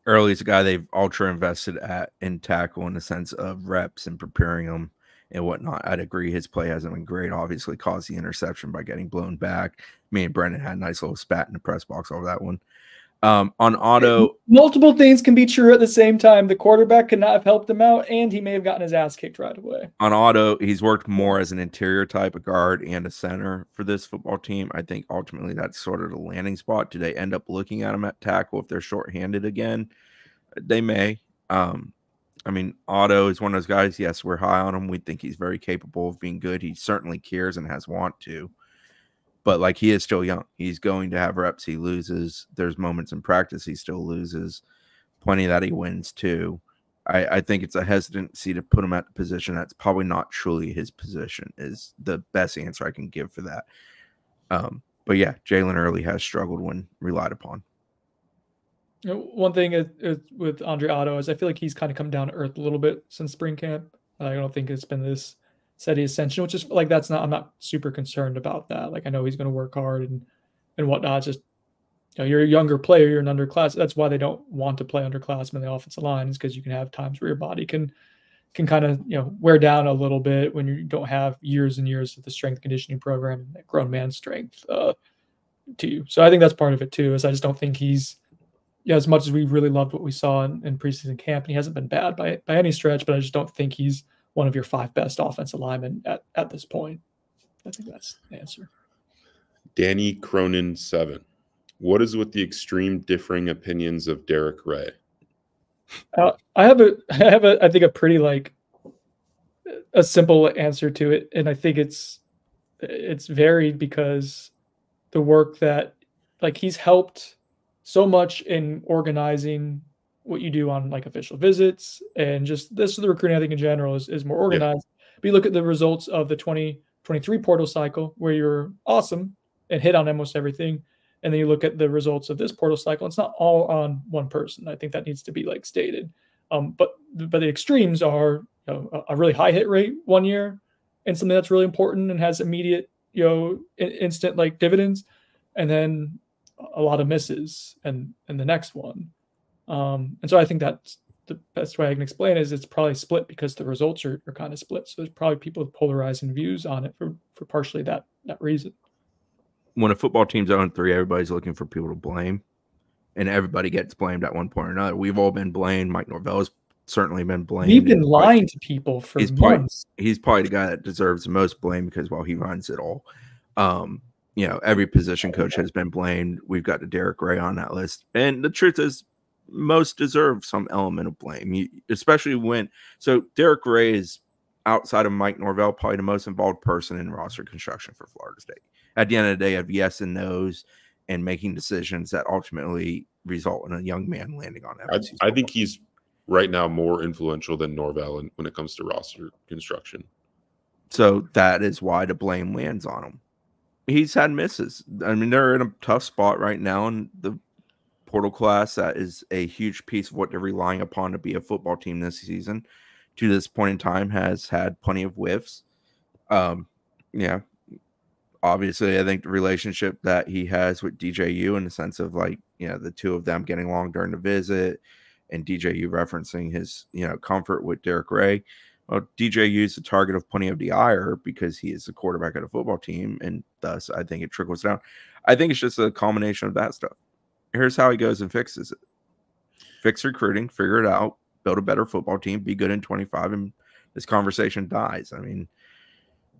Early's a guy they've ultra invested in tackle in the sense of reps and preparing him and whatnot. I'd agree his play hasn't been great. Obviously caused the interception by getting blown back. Me and Brendan had a nice little spat in the press box over that one. On Otto, multiple things can be true at the same time. The quarterback could not have helped him out, and he may have gotten his ass kicked right away. On Otto, he's worked more as an interior type of guard and a center for this football team. I think ultimately that's sort of the landing spot. Do they end up looking at him at tackle if they're shorthanded again? They may. I mean, Otto is one of those guys. Yes, we're high on him. We think he's very capable of being good. He certainly cares and has want to. But, like, he is still young. He's going to have reps. He loses. There's moments in practice he still loses. Plenty that he wins, too. I think it's a hesitancy to put him at the position that's probably not truly his position is the best answer I can give for that. But, yeah, Jalen Early has struggled when relied upon. One thing is with Andre Otto is I feel like he's kind of come down to earth a little bit since spring camp. I don't think it's been this steady ascension, which is like, I'm not super concerned about that. Like, I know he's going to work hard and whatnot. Just, you're a younger player, you're an underclass. That's why they don't want to play underclassmen in the offensive line, is because you can have times where your body can kind of, wear down a little bit when you don't have years and years of the strength conditioning program and that grown man strength to you. So I think that's part of it too, is I just don't think he's, as much as we really loved what we saw in preseason camp, and he hasn't been bad by any stretch, but I just don't think he's one of your 5 best offensive linemen at this point. I think that's the answer. Danny Cronin 7. What is with the extreme differing opinions of Derek Ray? I have I think a pretty a simple answer to it, and I think it's it's varied because the work that, like, he's helped so much in organizing what you do on like official visits, and just this, the recruiting I think in general is more organized. But you look at the results of the 2023 portal cycle where you're awesome and hit on almost everything, and then you look at the results of this portal cycle, it's not all on one person. I think that needs to be like stated. But the extremes are, you know, a really high hit rate one year and something that's really important and has immediate, you know, instant like dividends, and then a lot of misses and the next one. And so I think that's the best way I can explain is it's probably split because the results are kind of split. So there's probably people with polarizing views on it for partially that reason. When a football team's 0-3, everybody's looking for people to blame, and everybody gets blamed at one point or another. We've all been blamed. Mike Norvell has certainly been blamed. We've been lying to people for months. He's probably the guy that deserves the most blame because, well, he runs it all. You know, every position coach has been blamed. We've got DeAndre Gray on that list. And the truth is, most deserve some element of blame, especially when – so DeAndre Gray is, outside of Mike Norvell, probably the most involved person in roster construction for Florida State. At the end of the day, of yes and no's and making decisions that ultimately result in a young man landing on that. I think he's right now more influential than Norvell when it comes to roster construction. So that is why the blame lands on him. He's had misses. I mean, they're in a tough spot right now in the portal class. That is a huge piece of what they're relying upon to be a football team this season. To this point in time, has had plenty of whiffs. Yeah. Obviously, I think the relationship that he has with DJU in the sense of, like, you know, the two of them getting along during the visit and DJU referencing his, you know, comfort with DeAndre Gray. Well, DJU is the target of plenty of the ire because he is the quarterback of the football team, and thus I think it trickles down. I think it's just a combination of that stuff. Here's how he goes and fixes it. Fix recruiting, figure it out, build a better football team, be good in 25, and this conversation dies. I mean,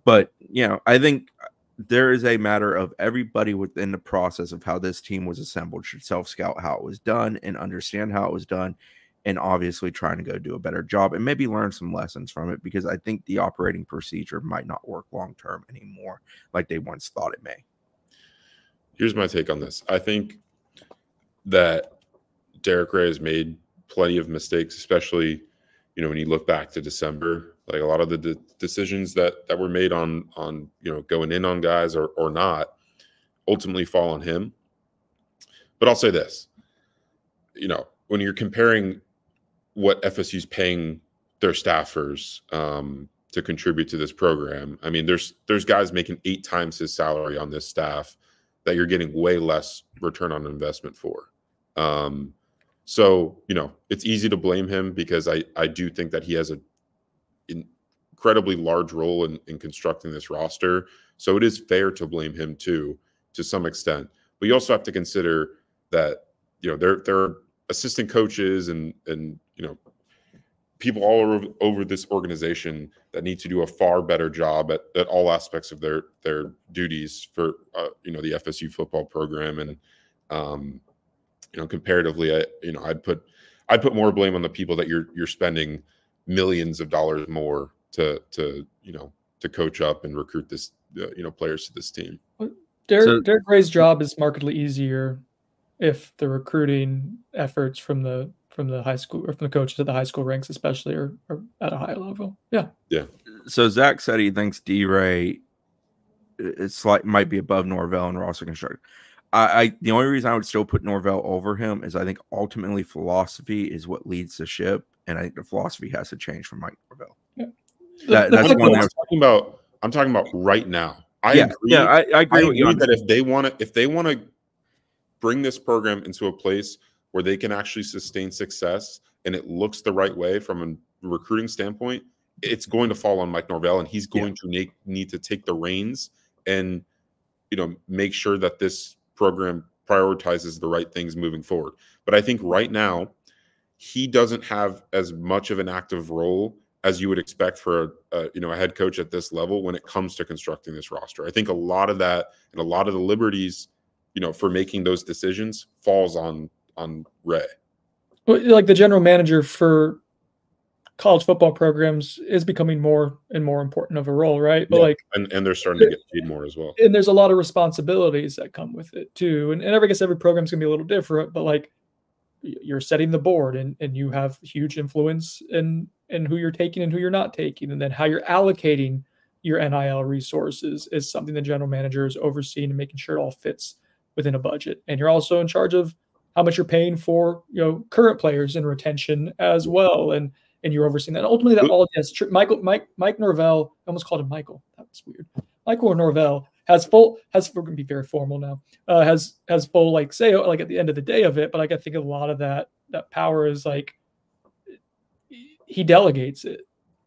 but, you know, I think there is a matter of everybody within the process of how this team was assembled should self-scout how it was done and understand how it was done, and obviously trying to go do a better job and maybe learn some lessons from it, because I think the operating procedure might not work long-term anymore like they once thought it may. Here's my take on this. I think that DeAndre Gray has made plenty of mistakes, especially, you know, when you look back to December. Like, a lot of the decisions that were made on you know, going in on guys or not ultimately fall on him. But I'll say this, you know, when you're comparing what FSU's paying their staffers to contribute to this program, I mean, there's guys making 8 times his salary on this staff that you're getting way less return on investment for. So, you know, it's easy to blame him because I do think that he has an incredibly large role in constructing this roster. So it is fair to blame him too, to some extent. But you also have to consider that, you know, there are assistant coaches and you know, people all over this organization that need to do a far better job at all aspects of their duties for you know, the FSU football program. And you know, comparatively, I'd put more blame on the people that you're spending millions of dollars more to you know, to coach up and recruit this you know, players to this team. Derek Gray's job is markedly easier if the recruiting efforts from the high school or from the coaches at the high school ranks especially are at a high level. Yeah. So Zach said he thinks D-Ray might be above Norvell in roster construction. The only reason I would still put Norvell over him is I think ultimately philosophy is what leads the ship, and I think the philosophy has to change from Mike Norvell. Yeah. That's one I'm talking about right now. I agree. Yeah, I agree with you that if they want to bring this program into a place where they can actually sustain success and it looks the right way from a recruiting standpoint, it's going to fall on Mike Norvell, and he's going to need to take the reins and, you know, make sure that this program prioritizes the right things moving forward. But I think right now he doesn't have as much of an active role as you would expect for a head coach at this level when it comes to constructing this roster. I think a lot of that and a lot of the liberties, you know, for making those decisions falls on Ray. Like the general manager for college football programs is becoming more and more important of a role, right? But like, and they're starting to get paid more as well. And there's a lot of responsibilities that come with it too. And I guess every program's gonna be a little different, but like you're setting the board and you have huge influence in who you're taking and who you're not taking. And then how you're allocating your NIL resources is something the general manager is overseeing and making sure it all fits within a budget. And you're also in charge of how much you're paying for, current players and retention as well. And you're overseeing that. And ultimately that all has Mike Norvell, I almost called him Michael. That was weird. Michael Norvell we're going to be very formal now, has full like say like at the end of the day of it. But like I think a lot of that power is like he delegates it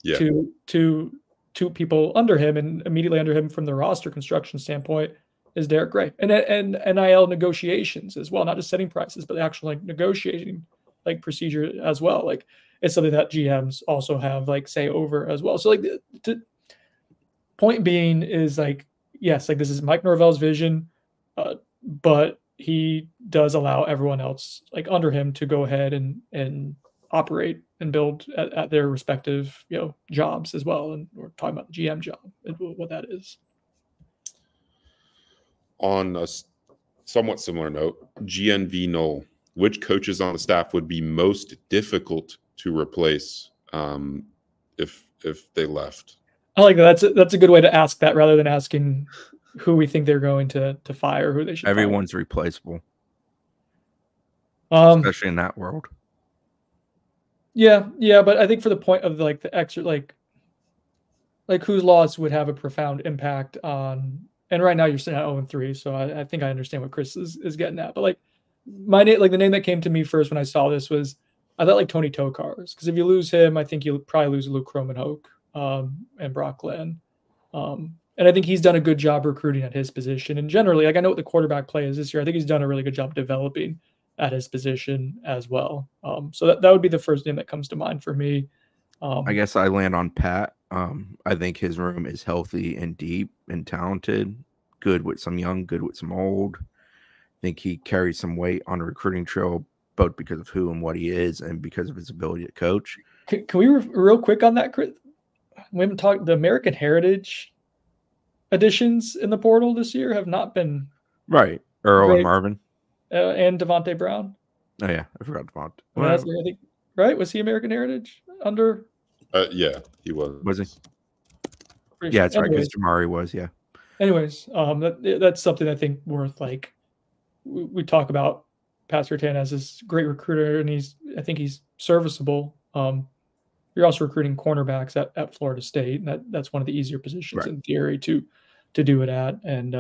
to people under him, and immediately under him from the roster construction standpoint is DeAndre Gray and NIL negotiations as well, not just setting prices, but the actual like negotiating like procedure as well. Like it's something that GMs also have like say over as well. So like the point being is like, yes, like this is Mike Norvell's vision, but he does allow everyone else like under him to go ahead and operate and build at their respective jobs as well. And we're talking about the GM job and what that is. On a somewhat similar note, GNV Knoll, which coaches on the staff would be most difficult to replace if they left? I like that. That's a good way to ask that rather than asking who we think they're going to fire, who they should. Everyone's replaceable, especially in that world. Yeah, but I think for the point of like the extra like whose loss would have a profound impact on. And right now you're sitting at 0-3, so I think I understand what Chris is getting at. But like my name, like the name that came to me first when I saw this was I thought like Tony Tokars, because if you lose him, I think you'll probably lose Luke Kromenhoek and Brock Glenn. And I think he's done a good job recruiting at his position. And generally, like I know what the quarterback play is this year. I think he's done a really good job developing at his position as well. So that would be the first name that comes to mind for me. I guess I land on Pat. I think his room is healthy and deep and talented, good with some young, good with some old. I think he carries some weight on a recruiting trail, both because of who and what he is and because of his ability to coach. Can we real quick on that, Chris? We haven't talked. The American Heritage additions in the portal this year have not been right. Earl and Marvin and Devontae Brown. Oh yeah, I forgot Devontae. Well, I think right. Was he American Heritage under? Yeah, he was. Was he? Yeah, it's right. Because Amari was. Yeah. Anyways, that's something I think worth like. We talk about Pat Surtain as this great recruiter, and I think he's serviceable. You're also recruiting cornerbacks at Florida State, and that's one of the easier positions in theory to do it at. And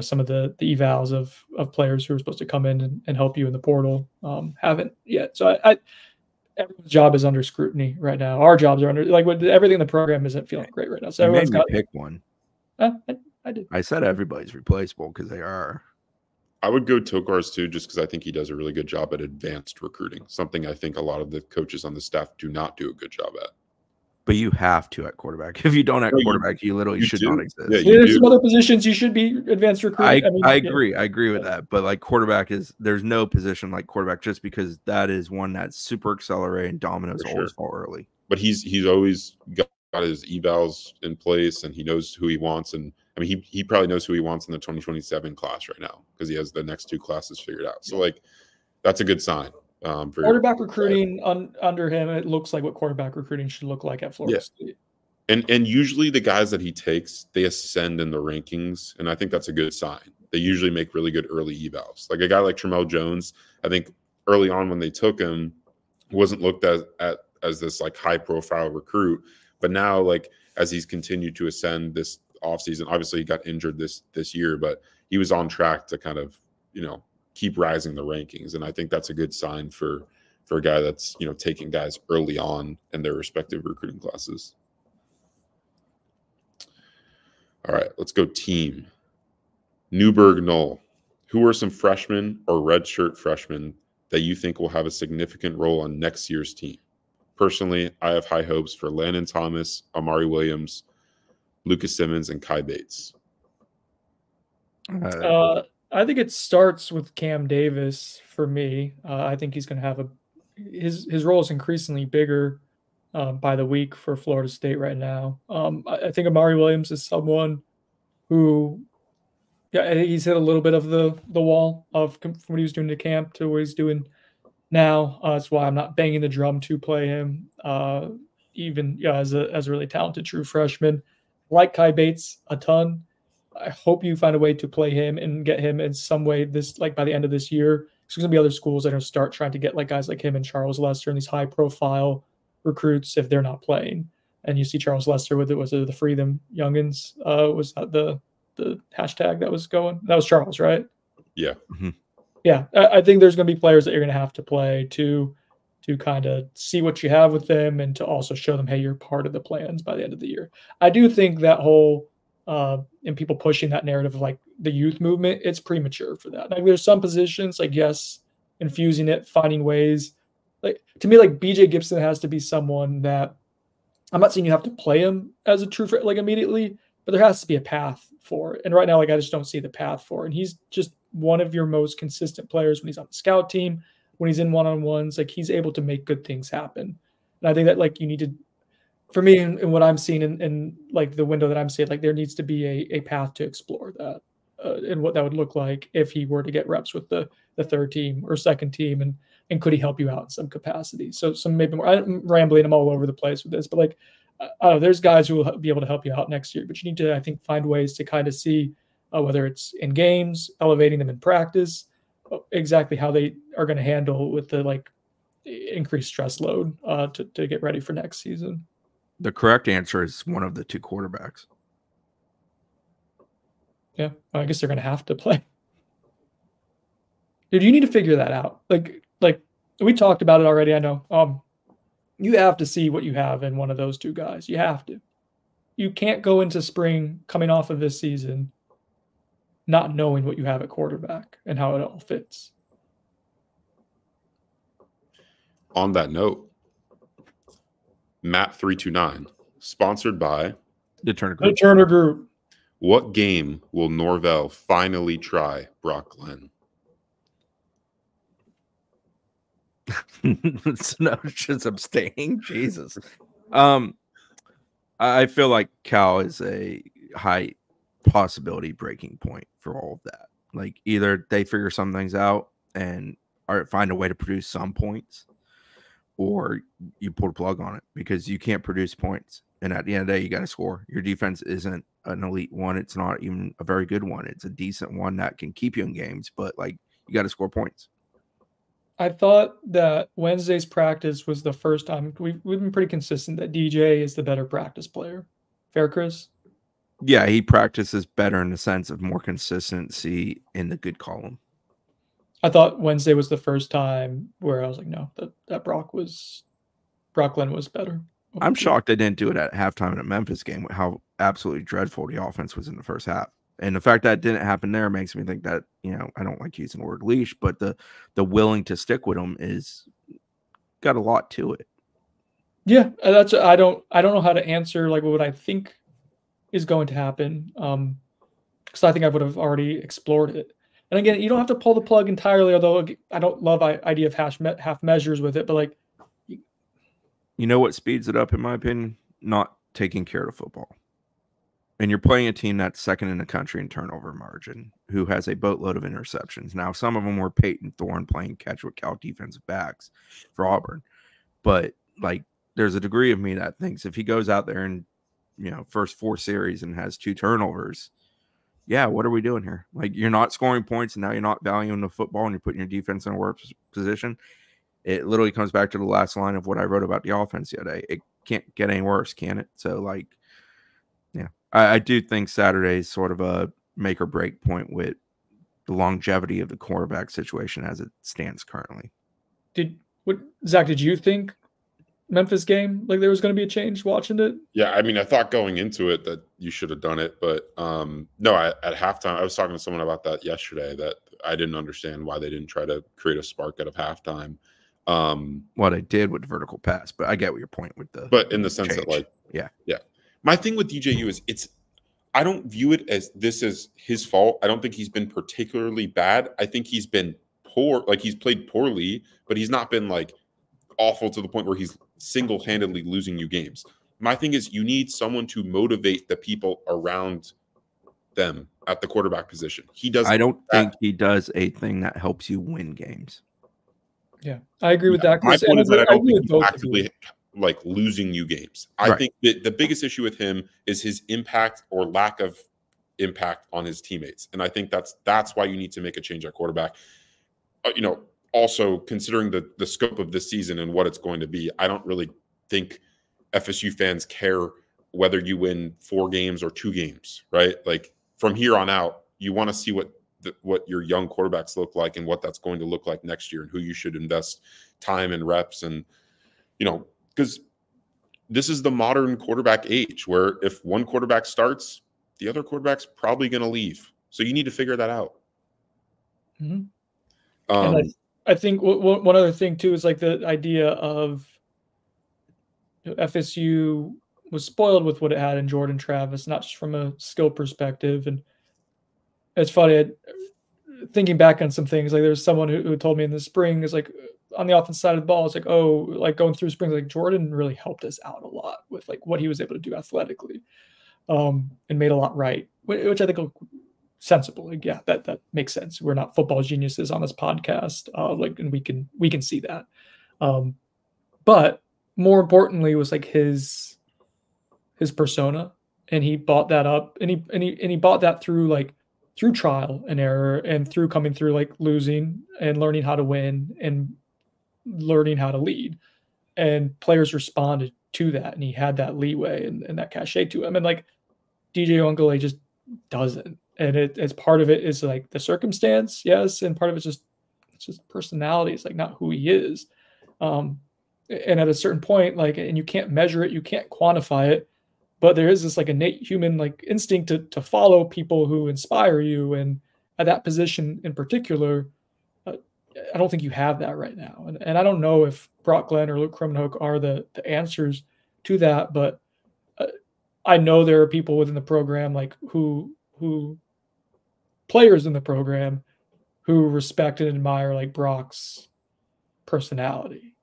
some of the evals of players who are supposed to come in and help you in the portal haven't yet. So everyone's job is under scrutiny right now. Our jobs are under everything in the program isn't feeling great right now. So everyone's got pick one. I did. I said everybody's replaceable because they are. I would go Tokars too, just because I think he does a really good job at advanced recruiting, something I think a lot of the coaches on the staff do not do a good job at. But you have to at quarterback. If you don't at quarterback, you literally should not exist. Yeah, there's some other positions you should be advanced recruiting. I agree. I agree with that. But like quarterback there's no position like quarterback just because that is one that's super accelerating. Dominoes always fall early. But he's always got his evals in place and he knows who he wants. And I mean, he probably knows who he wants in the 2027 class right now because he has the next two classes figured out. So like, that's a good sign. For quarterback recruiting under him, it looks like what quarterback recruiting should look like at Florida State. And usually the guys that he takes, they ascend in the rankings, and I think that's a good sign. They usually make really good early evals. Like a guy like Tramel Jones, I think early on when they took him, wasn't looked at as this like high profile recruit, but now like as he's continued to ascend this offseason, obviously he got injured this year, but he was on track to kind of keep rising the rankings. And I think that's a good sign for a guy that's, taking guys early on in their respective recruiting classes. All right, let's go team. Newberg Knoll. Who are some freshmen or redshirt freshmen that you think will have a significant role on next year's team? Personally, I have high hopes for Landon Thomas, Amari Williams, Lucas Simmons, and Kai Bates. I think it starts with Cam Davis for me. I think he's going to have his role is increasingly bigger by the week for Florida State right now. I think Amari Williams is someone who, yeah, I think he's hit a little bit of the wall of from what he was doing to camp to what he's doing now. That's why I'm not banging the drum to play him, even as a really talented true freshman. Like Kai Bates a ton. I hope you find a way to play him and get him in some way by the end of this year. There's going to be other schools that are going to start trying to get guys like him and Charles Lester and these high profile recruits if they're not playing. And you see Charles Lester with the Free Them Youngins, was that the hashtag that was going? That was Charles, right? Yeah. Mm-hmm. Yeah. I think there's going to be players that you're going to have to play to kind of see what you have with them and to also show them, hey, you're part of the plans by the end of the year. I do think that whole and people pushing that narrative of the youth movement, it's premature for that. There's some positions yes, infusing it, finding ways. To me, BJ Gibson has to be someone that I'm not saying you have to play him as a true immediately, but there has to be a path for it. And right now, I just don't see the path for it. And he's just one of your most consistent players when he's on the scout team, when he's in one-on-ones, he's able to make good things happen. And I think that you need to, for me and what I'm seeing in the window that I'm seeing, there needs to be a path to explore that and what that would look like if he were to get reps with the third team or second team, and could he help you out in some capacity? So some maybe more. I'm rambling. I'm all over the place with this, but I don't know, there's guys who will be able to help you out next year, but you need to, I think, find ways to kind of see whether it's in games, elevating them in practice, exactly how they are going to handle with the increased stress load to get ready for next season. The correct answer is one of the two quarterbacks. Yeah, I guess they're going to have to play. Dude, you need to figure that out. We talked about it already, I know. You have to see what you have in one of those two guys. You have to. You can't go into spring coming off of this season not knowing what you have at quarterback and how it all fits. On that note, Matt329, sponsored by the Turner Group. What game will Norvell finally try Brock Glenn? No, just abstaining. Jesus. I feel like Cal is a high possibility breaking point for all of that. Either they figure some things out and find a way to produce some points, or you pull the plug on it because you can't produce points. And at the end of the day, you got to score. Your defense isn't an elite one. It's not even a very good one. It's a decent one that can keep you in games, but you got to score points. I thought that Wednesday's practice was the first time we've been pretty consistent that DJ is the better practice player. Fair, Chris? Yeah, he practices better in the sense of more consistency in the good column. I thought Wednesday was the first time where I was no, that Brock Glenn was better. I'm shocked they didn't do it at halftime in a Memphis game, how absolutely dreadful the offense was in the first half. And the fact that didn't happen there makes me think that, I don't like using the word leash, but the willing to stick with them is got a lot to it. Yeah, that's I don't know how to answer what I think is going to happen. Because I think I would have already explored it. And again, you don't have to pull the plug entirely, although I don't love the idea of half measures with it, but you know what speeds it up, in my opinion? Not taking care of football. And you're playing a team that's second in the country in turnover margin, who has a boatload of interceptions. Now, some of them were Peyton Thorne playing catch with Cal defensive backs for Auburn. But, there's a degree of me that thinks if he goes out there and, first 4 series and has 2 turnovers, yeah, what are we doing here? You're not scoring points, and now you're not valuing the football, and you're putting your defense in a worse position. It literally comes back to the last line of what I wrote about the offense the other day. It can't get any worse, can it? So, yeah, I do think Saturday is sort of a make or break point with the longevity of the quarterback situation as it stands currently. Zach, did you think Memphis game there was going to be a change watching it? Yeah, I thought going into it that you should have done it, but no, at halftime, I was talking to someone about that yesterday, that I didn't understand why they didn't try to create a spark out of halftime. What they did with the vertical pass, but I get what your point with the. But in the sense change. that, yeah. My thing with DJU is I don't view it as this is his fault. I don't think he's been particularly bad. I think he's been poor. He's played poorly, but he's not been awful to the point where he's single-handedly losing you games. My thing is you need someone to motivate the people around them at the quarterback position. He does. I don't think he does a thing that helps you win games. Yeah, I agree with that. My point is that I don't think he's actively like losing you games. I think that the biggest issue with him is his impact or lack of impact on his teammates. And I think that's why you need to make a change at quarterback. Also considering the scope of this season and what it's going to be, I don't really think FSU fans care whether you win 4 games or 2 games, right? Like from here on out, you want to see what your young quarterbacks look like and what that's going to look like next year and who you should invest time and reps and, because this is the modern quarterback age where if one quarterback starts, the other quarterback's probably going to leave. So you need to figure that out. Mm-hmm. And I think one other thing too is like the idea of FSU was spoiled with what it had in Jordan Travis, not just from a skill perspective. And it's funny, thinking back on some things, like there's someone who told me in the spring is like on the offense side of the ball, it's like, oh, like going through spring, like Jordan really helped us out a lot with like what he was able to do athletically, and made a lot right, which I think will sensible. Like, yeah, that makes sense. We're not football geniuses on this podcast. And we can see that. But more importantly was like his persona, and he bought that up, and he bought that through trial and error and through coming through like losing and learning how to win and learning how to lead, and players responded to that, and he had that leeway and that cachet to him. And like DJ Ungole just doesn't. And as part of it is like the circumstance, yes, and part of it's just personality. It's like not who he is. And at a certain point, like, and you can't measure it, you can't quantify it, but there is this like innate human like instinct to follow people who inspire you. And at that position in particular, I don't think you have that right now. And I don't know if Brock Glenn or Luke Krummenhoek are the answers to that, but I know there are people within the program like who players in the program who respect and admire like Brock's personality.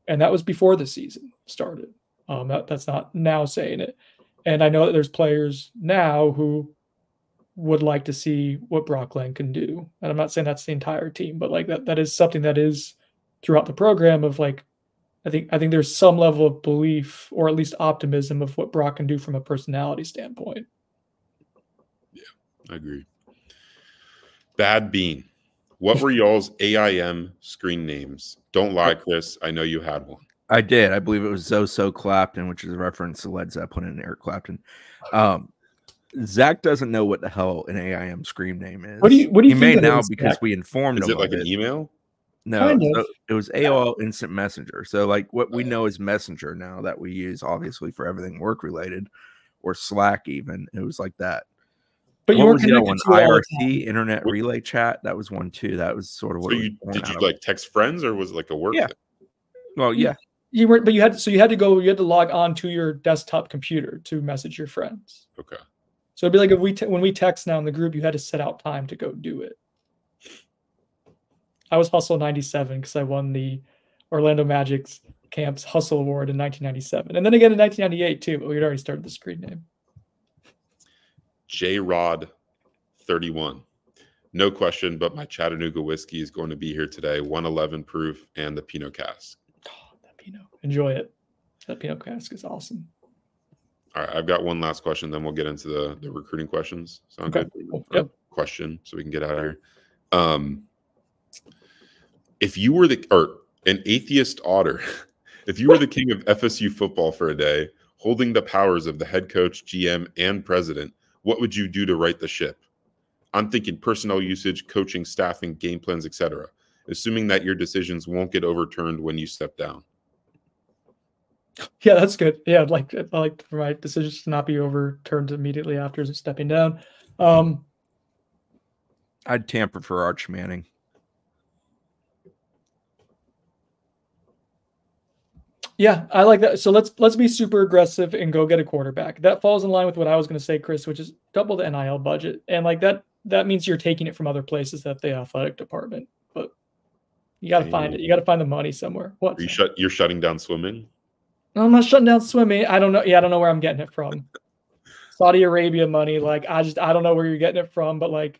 And that was before the season started. That's not now saying it. And I know that there's players now who would like to see what Brock Glenn can do. And I'm not saying that's the entire team, but like that is something that is throughout the program of like, I think there's some level of belief or at least optimism of what Brock can do from a personality standpoint. Yeah, I agree. Bad Bean. What were y'all's AIM screen names? Don't lie, Chris. I know you had one. I did. I believe it was So Clapton, which is a reference to Led Zeppelin and Eric Clapton. Zach doesn't know what the hell an AIM screen name is. What do you he may now because we informed him. Is it like an email? No, so it was AOL Instant Messenger. So like what we know is Messenger now that we use obviously for everything work related, or Slack even. It was like that. But you were connected to IRC Internet Relay Chat. That was one too. That was sort of what. So did you like text friends or was it like a work thing? Well, yeah. You weren't, but you had to log on to your desktop computer to message your friends. Okay. So it'd be like if when we text now in the group, you had to set out time to go do it. I was Hustle 97 because I won the Orlando Magic's Camp's Hustle Award in 1997. And then again in 1998 too, but we'd already started the screen name. J-Rod 31. No question, but my Chattanooga whiskey is going to be here today. 111 proof and the Pinot Cask. Oh, that Pinot. Enjoy it. That Pinot Cask is awesome. All right, I've got one last question, then we'll get into the recruiting questions. Sound good? Yep. Question, so we can get out of here. If you were an atheist otter, if you were the king of FSU football for a day, holding the powers of the head coach, GM, and president, what would you do to right the ship? I'm thinking personnel usage, coaching, staffing, game plans, etc. Assuming that your decisions won't get overturned when you step down. Yeah, that's good. Yeah, I'd like for my decisions to not be overturned immediately after stepping down. I'd tamper for Arch Manning. Yeah, I like that. So let's be super aggressive and go get a quarterback. That falls in line with what I was going to say, Chris, which is double the NIL budget. And like that means you're taking it from other places that the athletic department. But You got to find it. You got to find the money somewhere. What? You're shutting down swimming? No, I'm not shutting down swimming. I don't know. Yeah, I don't know where I'm getting it from. Saudi Arabia money. Like, I don't know where you're getting it from, but like,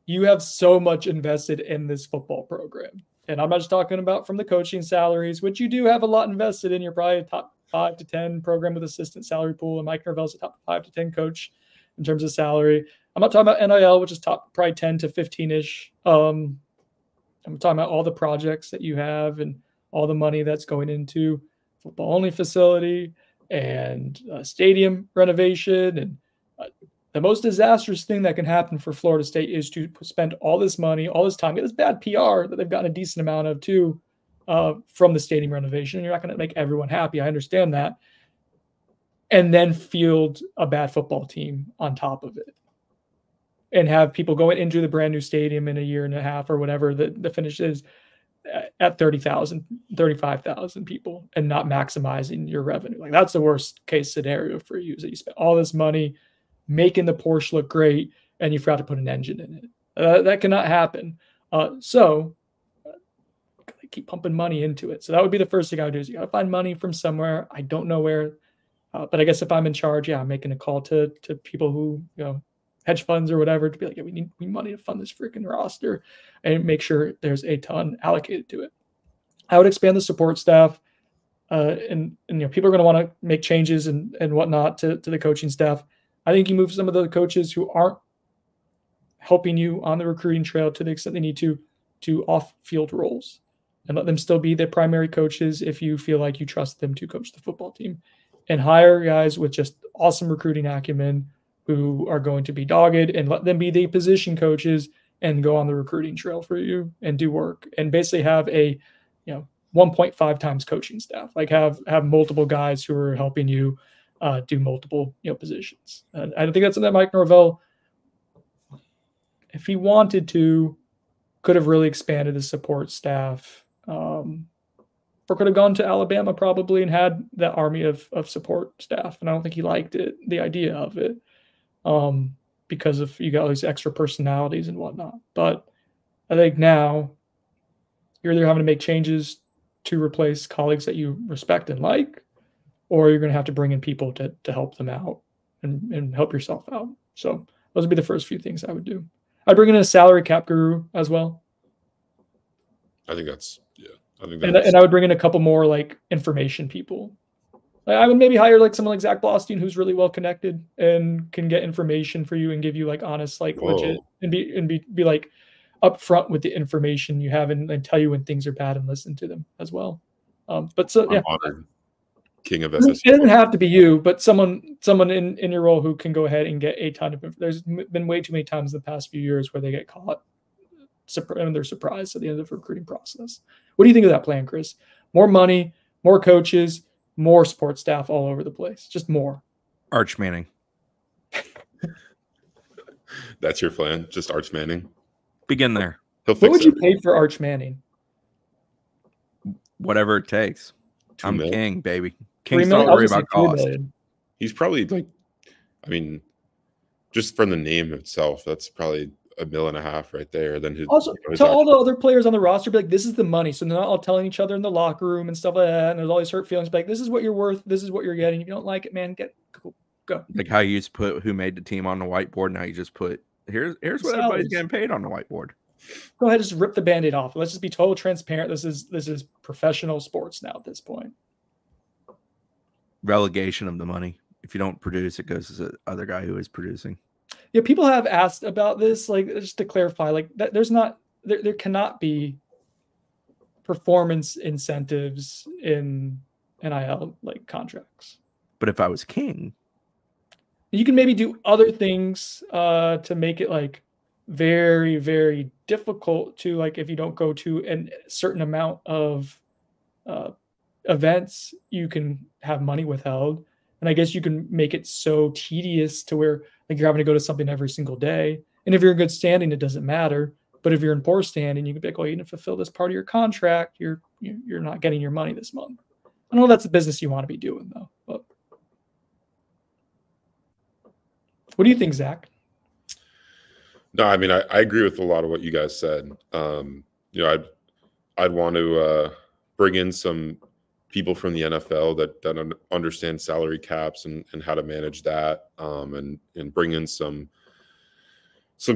you have so much invested in this football program. And I'm not just talking about from the coaching salaries, which you do have a lot invested in. You're probably a top 5 to 10 program with assistant salary pool. And Mike Norvell's a top 5 to 10 coach in terms of salary. I'm not talking about NIL, which is top probably 10 to 15-ish. I'm talking about all the projects that you have and all the money that's going into football-only facility and stadium renovation. And the most disastrous thing that can happen for Florida State is to spend all this money, all this time, get this bad PR that they've gotten a decent amount of too from the stadium renovation. You're not going to make everyone happy. I understand that. And then field a bad football team on top of it. And have people going into the brand new stadium in a year and a half or whatever the finish is at 30,000, 35,000 people and not maximizing your revenue. Like, that's the worst case scenario for you, is that you spend all this money making the Porsche look great and you forgot to put an engine in it. That cannot happen. So keep pumping money into it. So that would be the first thing I would do, is you got to find money from somewhere. I don't know where, but I guess if I'm in charge, I'm making a call to people who, hedge funds or whatever, to be like, yeah, we need money to fund this freaking roster and make sure there's a ton allocated to it. I would expand the support staff, and people are going to want to make changes and whatnot to the coaching staff. I think you move some of the coaches who aren't helping you on the recruiting trail to the extent they need to off-field roles, and let them still be the primary coaches if you feel like you trust them to coach the football team, and hire guys with just awesome recruiting acumen who are going to be dogged, and let them be the position coaches and go on the recruiting trail for you and do work, and basically have a 1.5 times coaching staff. Like, have multiple guys who are helping you do multiple positions. And I think that's something that Mike Norvell, if he wanted to, could have really expanded the support staff, or could have gone to Alabama probably and had that army of support staff. And I don't think he liked it, the idea of it, because of you got all these extra personalities and whatnot. But I think now you're either having to make changes to replace colleagues that you respect and like, or you're going to have to bring in people to help them out and help yourself out. So those would be the first few things I would do. I'd bring in a salary cap guru as well. I think that's. And I would bring in a couple more like information people. Like, I would maybe hire like someone like Zach Blostein, who's really well connected and can get information for you and give you like honest, like legit, and be like upfront with the information you have and tell you when things are bad and listen to them as well. But so yeah. Honored. King of FSU. It doesn't have to be you, but someone in your role who can go ahead and get a ton of information. There's been way too many times in the past few years where they get caught and they're surprised at the end of the recruiting process. What do you think of that plan, Chris? More money, more coaches, more support staff all over the place. Just more. Arch Manning. That's your plan? Just Arch Manning? Begin there. He'll fix what would you pay for Arch Manning? Whatever it takes. I'm million. king, baby. Kings don't worry about cost. He's probably like, I mean, just from the name itself, that's probably $1.5 million right there. Then his, also tell all the other players on the roster, be like, this is the money. So they're not all telling each other in the locker room and stuff like that. And there's all these hurt feelings. Be like, this is what you're worth. This is what you're getting. If you don't like it, man, go. Like how you used to put who made the team on the whiteboard. Now you just put here's what everybody's getting paid on the whiteboard. Go ahead, just rip the Band-Aid off. Let's just be total transparent. This is professional sports now at this point. Relegation of the money. If you don't produce, it goes to the other guy who is producing. Yeah, people have asked about this. Like, just to clarify, like that there cannot be performance incentives in NIL like contracts. But if I was king, you can maybe do other things to make it like very, very difficult to, like, if you don't go to a certain amount of events, you can have money withheld. And I guess you can make it so tedious to where like you're having to go to something every single day. And if you're in good standing, it doesn't matter. But if you're in poor standing, you can be like, well, you didn't fulfill this part of your contract. You're not getting your money this month. I know that's the business you want to be doing though. But what do you think, Zach? No, I mean, I agree with a lot of what you guys said. I'd want to bring in some people from the NFL that understand salary caps and how to manage that, and bring in some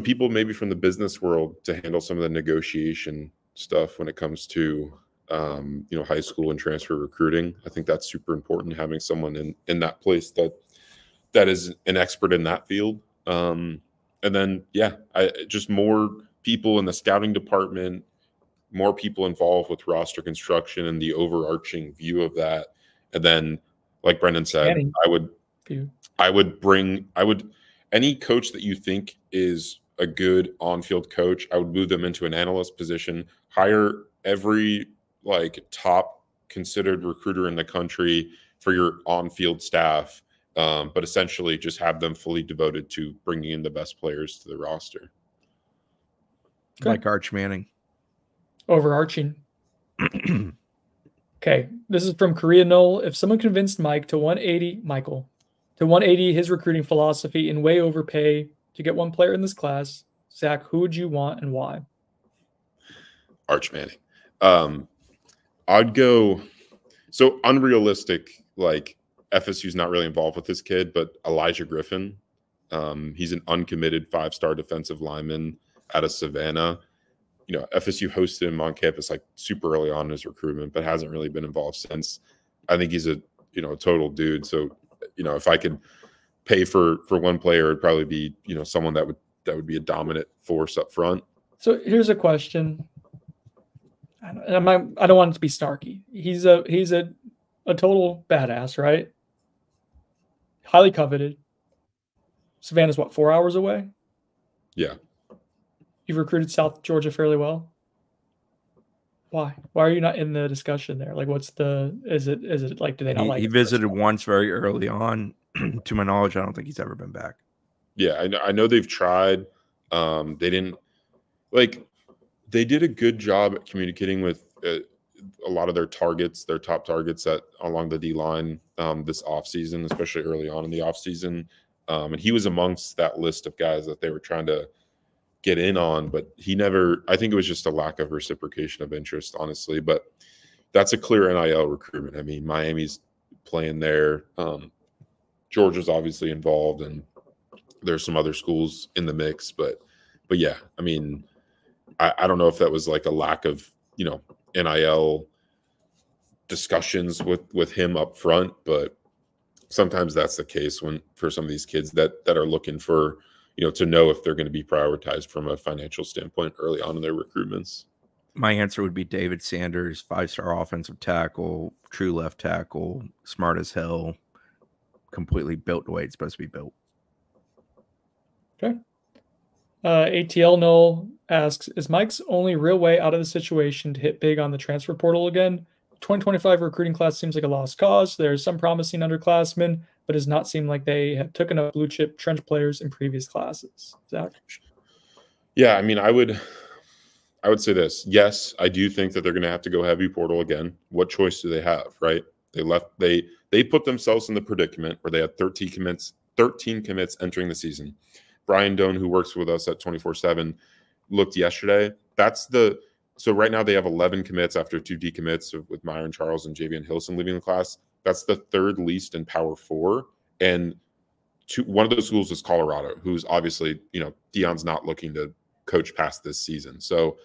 people maybe from the business world to handle some of the negotiation stuff when it comes to high school and transfer recruiting. I think that's super important, having someone in that place that is an expert in that field. And then just more people in the scouting department, more people involved with roster construction and the overarching view of that. And then, like Brendan said, I would any coach that you think is a good on-field coach, I would move them into an analyst position, hire every top considered recruiter in the country for your on-field staff, but essentially just have them fully devoted to bringing in the best players to the roster. Okay. Like Arch Manning. Overarching. Okay, this is from Korea Knoll. If someone convinced Michael to 180 his recruiting philosophy and way overpay to get one player in this class, Zach, who would you want and why? Arch Manning. I'd go so unrealistic. FSU's not really involved with this kid, but Elijah Griffin. He's an uncommitted 5-star defensive lineman out of Savannah. FSU hosted him on campus super early on in his recruitment, but hasn't really been involved since. I think he's a total dude. So if I could pay for one player, it'd probably be someone that would be a dominant force up front. So here's a question. I don't want it to be snarky. He's a total badass, right? Highly coveted. Savannah's 4 hours away? Yeah. You've recruited South Georgia fairly well. Why? Why are you not in the discussion there? Is it do they not like? He visited once very early on. To my knowledge, I don't think he's ever been back. Yeah, I know they've tried. They didn't they did a good job at communicating with a lot of their top targets along the D line this offseason, especially early on in the offseason. And he was amongst that list of guys that they were trying to get in on, but I think it was just a lack of reciprocation of interest, honestly. But that's a clear NIL recruitment. I mean, Miami's playing there. Georgia's obviously involved, and there's some other schools in the mix. But yeah, I mean, I don't know if that was a lack of, NIL discussions with him up front, but sometimes that's the case for some of these kids that are looking for, to know if they're going to be prioritized from a financial standpoint early on in their recruitments. My answer would be David Sanders, 5-star offensive tackle, true left tackle, smart as hell, completely built the way it's supposed to be built. Okay. ATL Null asks, is Mike's only real way out of the situation to hit big on the transfer portal again? 2025 recruiting class seems like a lost cause. There's some promising underclassmen, but does not seem like they have taken up blue chip trench players in previous classes. Zach? Yeah, I mean, I would say this. Yes, I do think that they're going to have to go heavy portal again. What choice do they have, right? They put themselves in the predicament where they had 13 commits entering the season. Brian Doan, who works with us at 24/7, looked yesterday. So right now they have 11 commits after 2 decommits with Myron Charles and Javian Hilson leaving the class. That's the third least in Power 4. And one of those schools is Colorado, who's obviously, Deion's not looking to coach past this season. So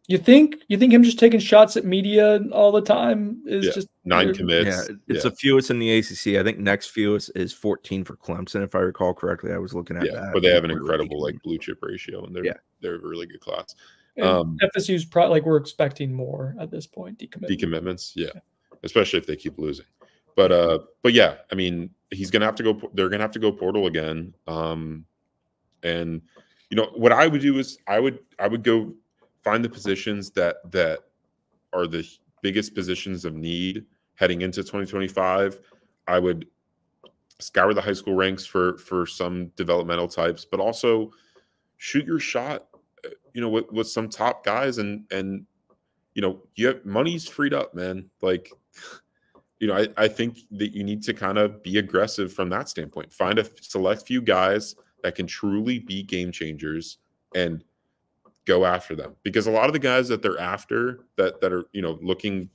you think him just taking shots at media all the time is just 9 commits? Yeah, it's the fewest in the ACC. I think next fewest is 14 for Clemson, if I recall correctly. I was looking at that. But they have an incredible blue chip ratio, and they're a really good class. FSU's probably we're expecting more at this point. Decommitments, yeah, especially if they keep losing. But yeah, I mean, he's gonna have to go. They're gonna have to go portal again. And what I would do is I would go find the positions that are the biggest positions of need heading into 2025. I would scour the high school ranks for some developmental types, but also shoot your shot, with some top guys and you have money's freed up, man. I think that you need to kind of be aggressive from that standpoint. Find a select few guys that can truly be game changers and go after them, because a lot of the guys that they're after that are, you know, looking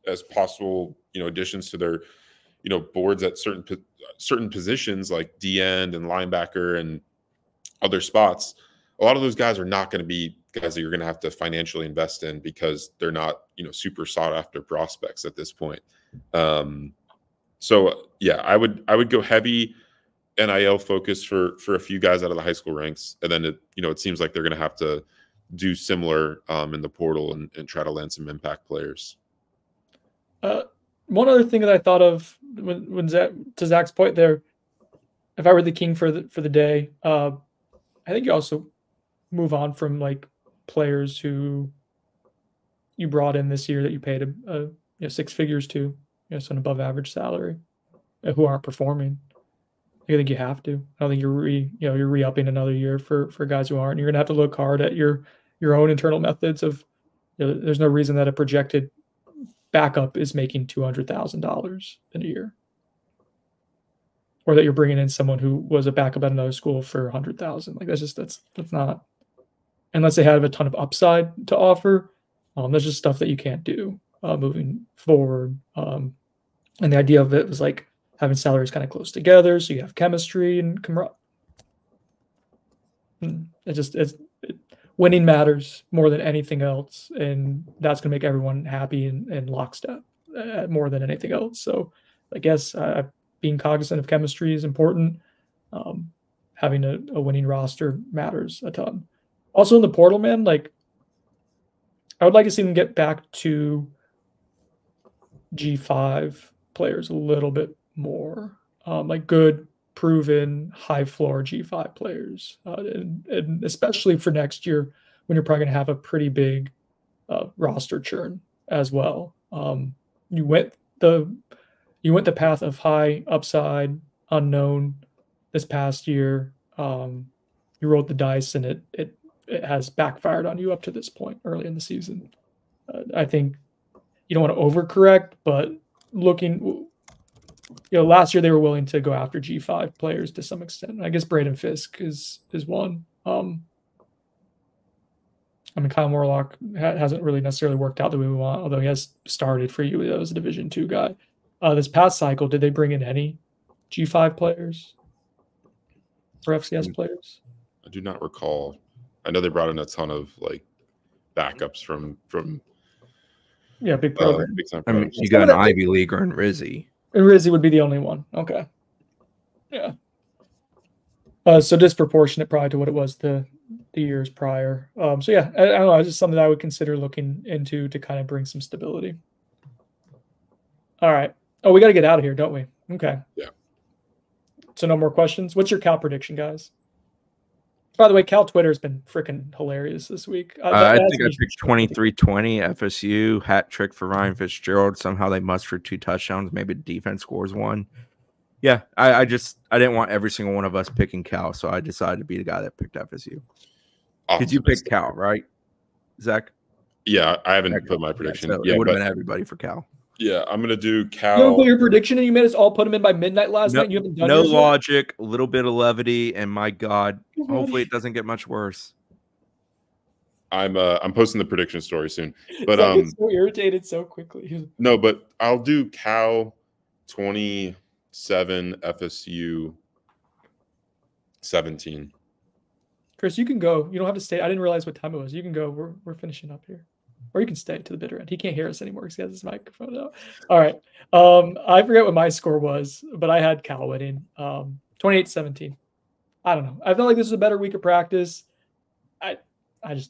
as possible, you know, additions to their, you know, boards at certain positions like D end and linebacker and other spots, a lot of those guys are not going to be guys that you're going to have to financially invest in because they're not, you know, super sought after prospects at this point. So yeah, I would go heavy NIL focus for a few guys out of the high school ranks, and then it seems like they're going to have to do similar in the portal and try to land some impact players. One other thing that I thought of when to Zach's point there, if I were the king for the day, I think you also move on from like players who you brought in this year that you paid six figures to, so an above average salary, who aren't performing. I think you have to. I don't think you're re-upping another year for guys who aren't. You're gonna have to look hard at your own internal methods of. There's no reason that a projected backup is making $200,000 in a year, or that you're bringing in someone who was a backup at another school for $100,000. Like that's not, unless they have a ton of upside to offer. There's just stuff that you can't do moving forward. And the idea of it was like having salaries kind of close together, so you have chemistry and winning matters more than anything else, and that's going to make everyone happy and lockstep more than anything else. So I guess being cognizant of chemistry is important. Having a winning roster matters a ton. Also in the portal, man, like I would like to see them get back to G5 players a little bit more, like good, proven, high floor G5 players, and especially for next year when you're probably going to have a pretty big roster churn as well. You went the path of high upside, unknown this past year. You rolled the dice, and it has backfired on you up to this point early in the season. I think you don't want to overcorrect, but looking, last year they were willing to go after G5 players to some extent. I guess Braden Fisk is one. Kyle Morlock hasn't really necessarily worked out the way we want, although he has started for you as a Division II guy. This past cycle, did they bring in any G5 players or FCS players? I do not recall. I know they brought in a ton of like backups from big program. You got an Ivy Leaguer and Rizzy. And Rizzy would be the only one. Okay. Yeah. So disproportionate probably to what it was the years prior. So yeah, I don't know. It's just something that I would consider looking into to kind of bring some stability. All right. Oh, we got to get out of here, don't we? Okay. Yeah. So no more questions. What's your Cal prediction, guys? By the way, Cal Twitter has been freaking hilarious this week. I think I picked 23-20 FSU, hat trick for Ryan Fitzgerald. Somehow they mustered 2 touchdowns. Maybe the defense scores 1. Yeah, I didn't want every single one of us picking Cal, so I decided to be the guy that picked FSU. Did you pick Cal, right, Zach? Yeah, I haven't put my prediction. So it would have been everybody for Cal. Yeah, I'm going to do Cal. You haven't put your prediction, and you made us all put them in by midnight last night. And you haven't done no logic, a little bit of levity, and my God, hopefully it doesn't get much worse. I'm posting the prediction story soon, but so irritated so quickly. No, but I'll do Cal 27, FSU 17. Chris, you can go. You don't have to stay. I didn't realize what time it was. You can go. We're finishing up here. Or you can stay to the bitter end. He can't hear us anymore because he has his microphone out. All right. I forget what my score was, but I had Cal winning 28-17. I don't know. I felt like this was a better week of practice. I don't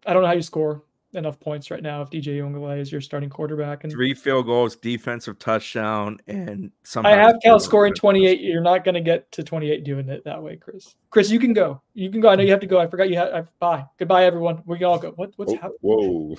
know how you score enough points right now if DJ Ungale is your starting quarterback. And 3 field goals, defensive touchdown, and I have Cal scoring 28. You're not going to get to 28 doing it that way, Chris. Chris, you can go. You can go. I know you have to go. I forgot you had. Bye. Goodbye, everyone. We can all go. What's happening? Whoa.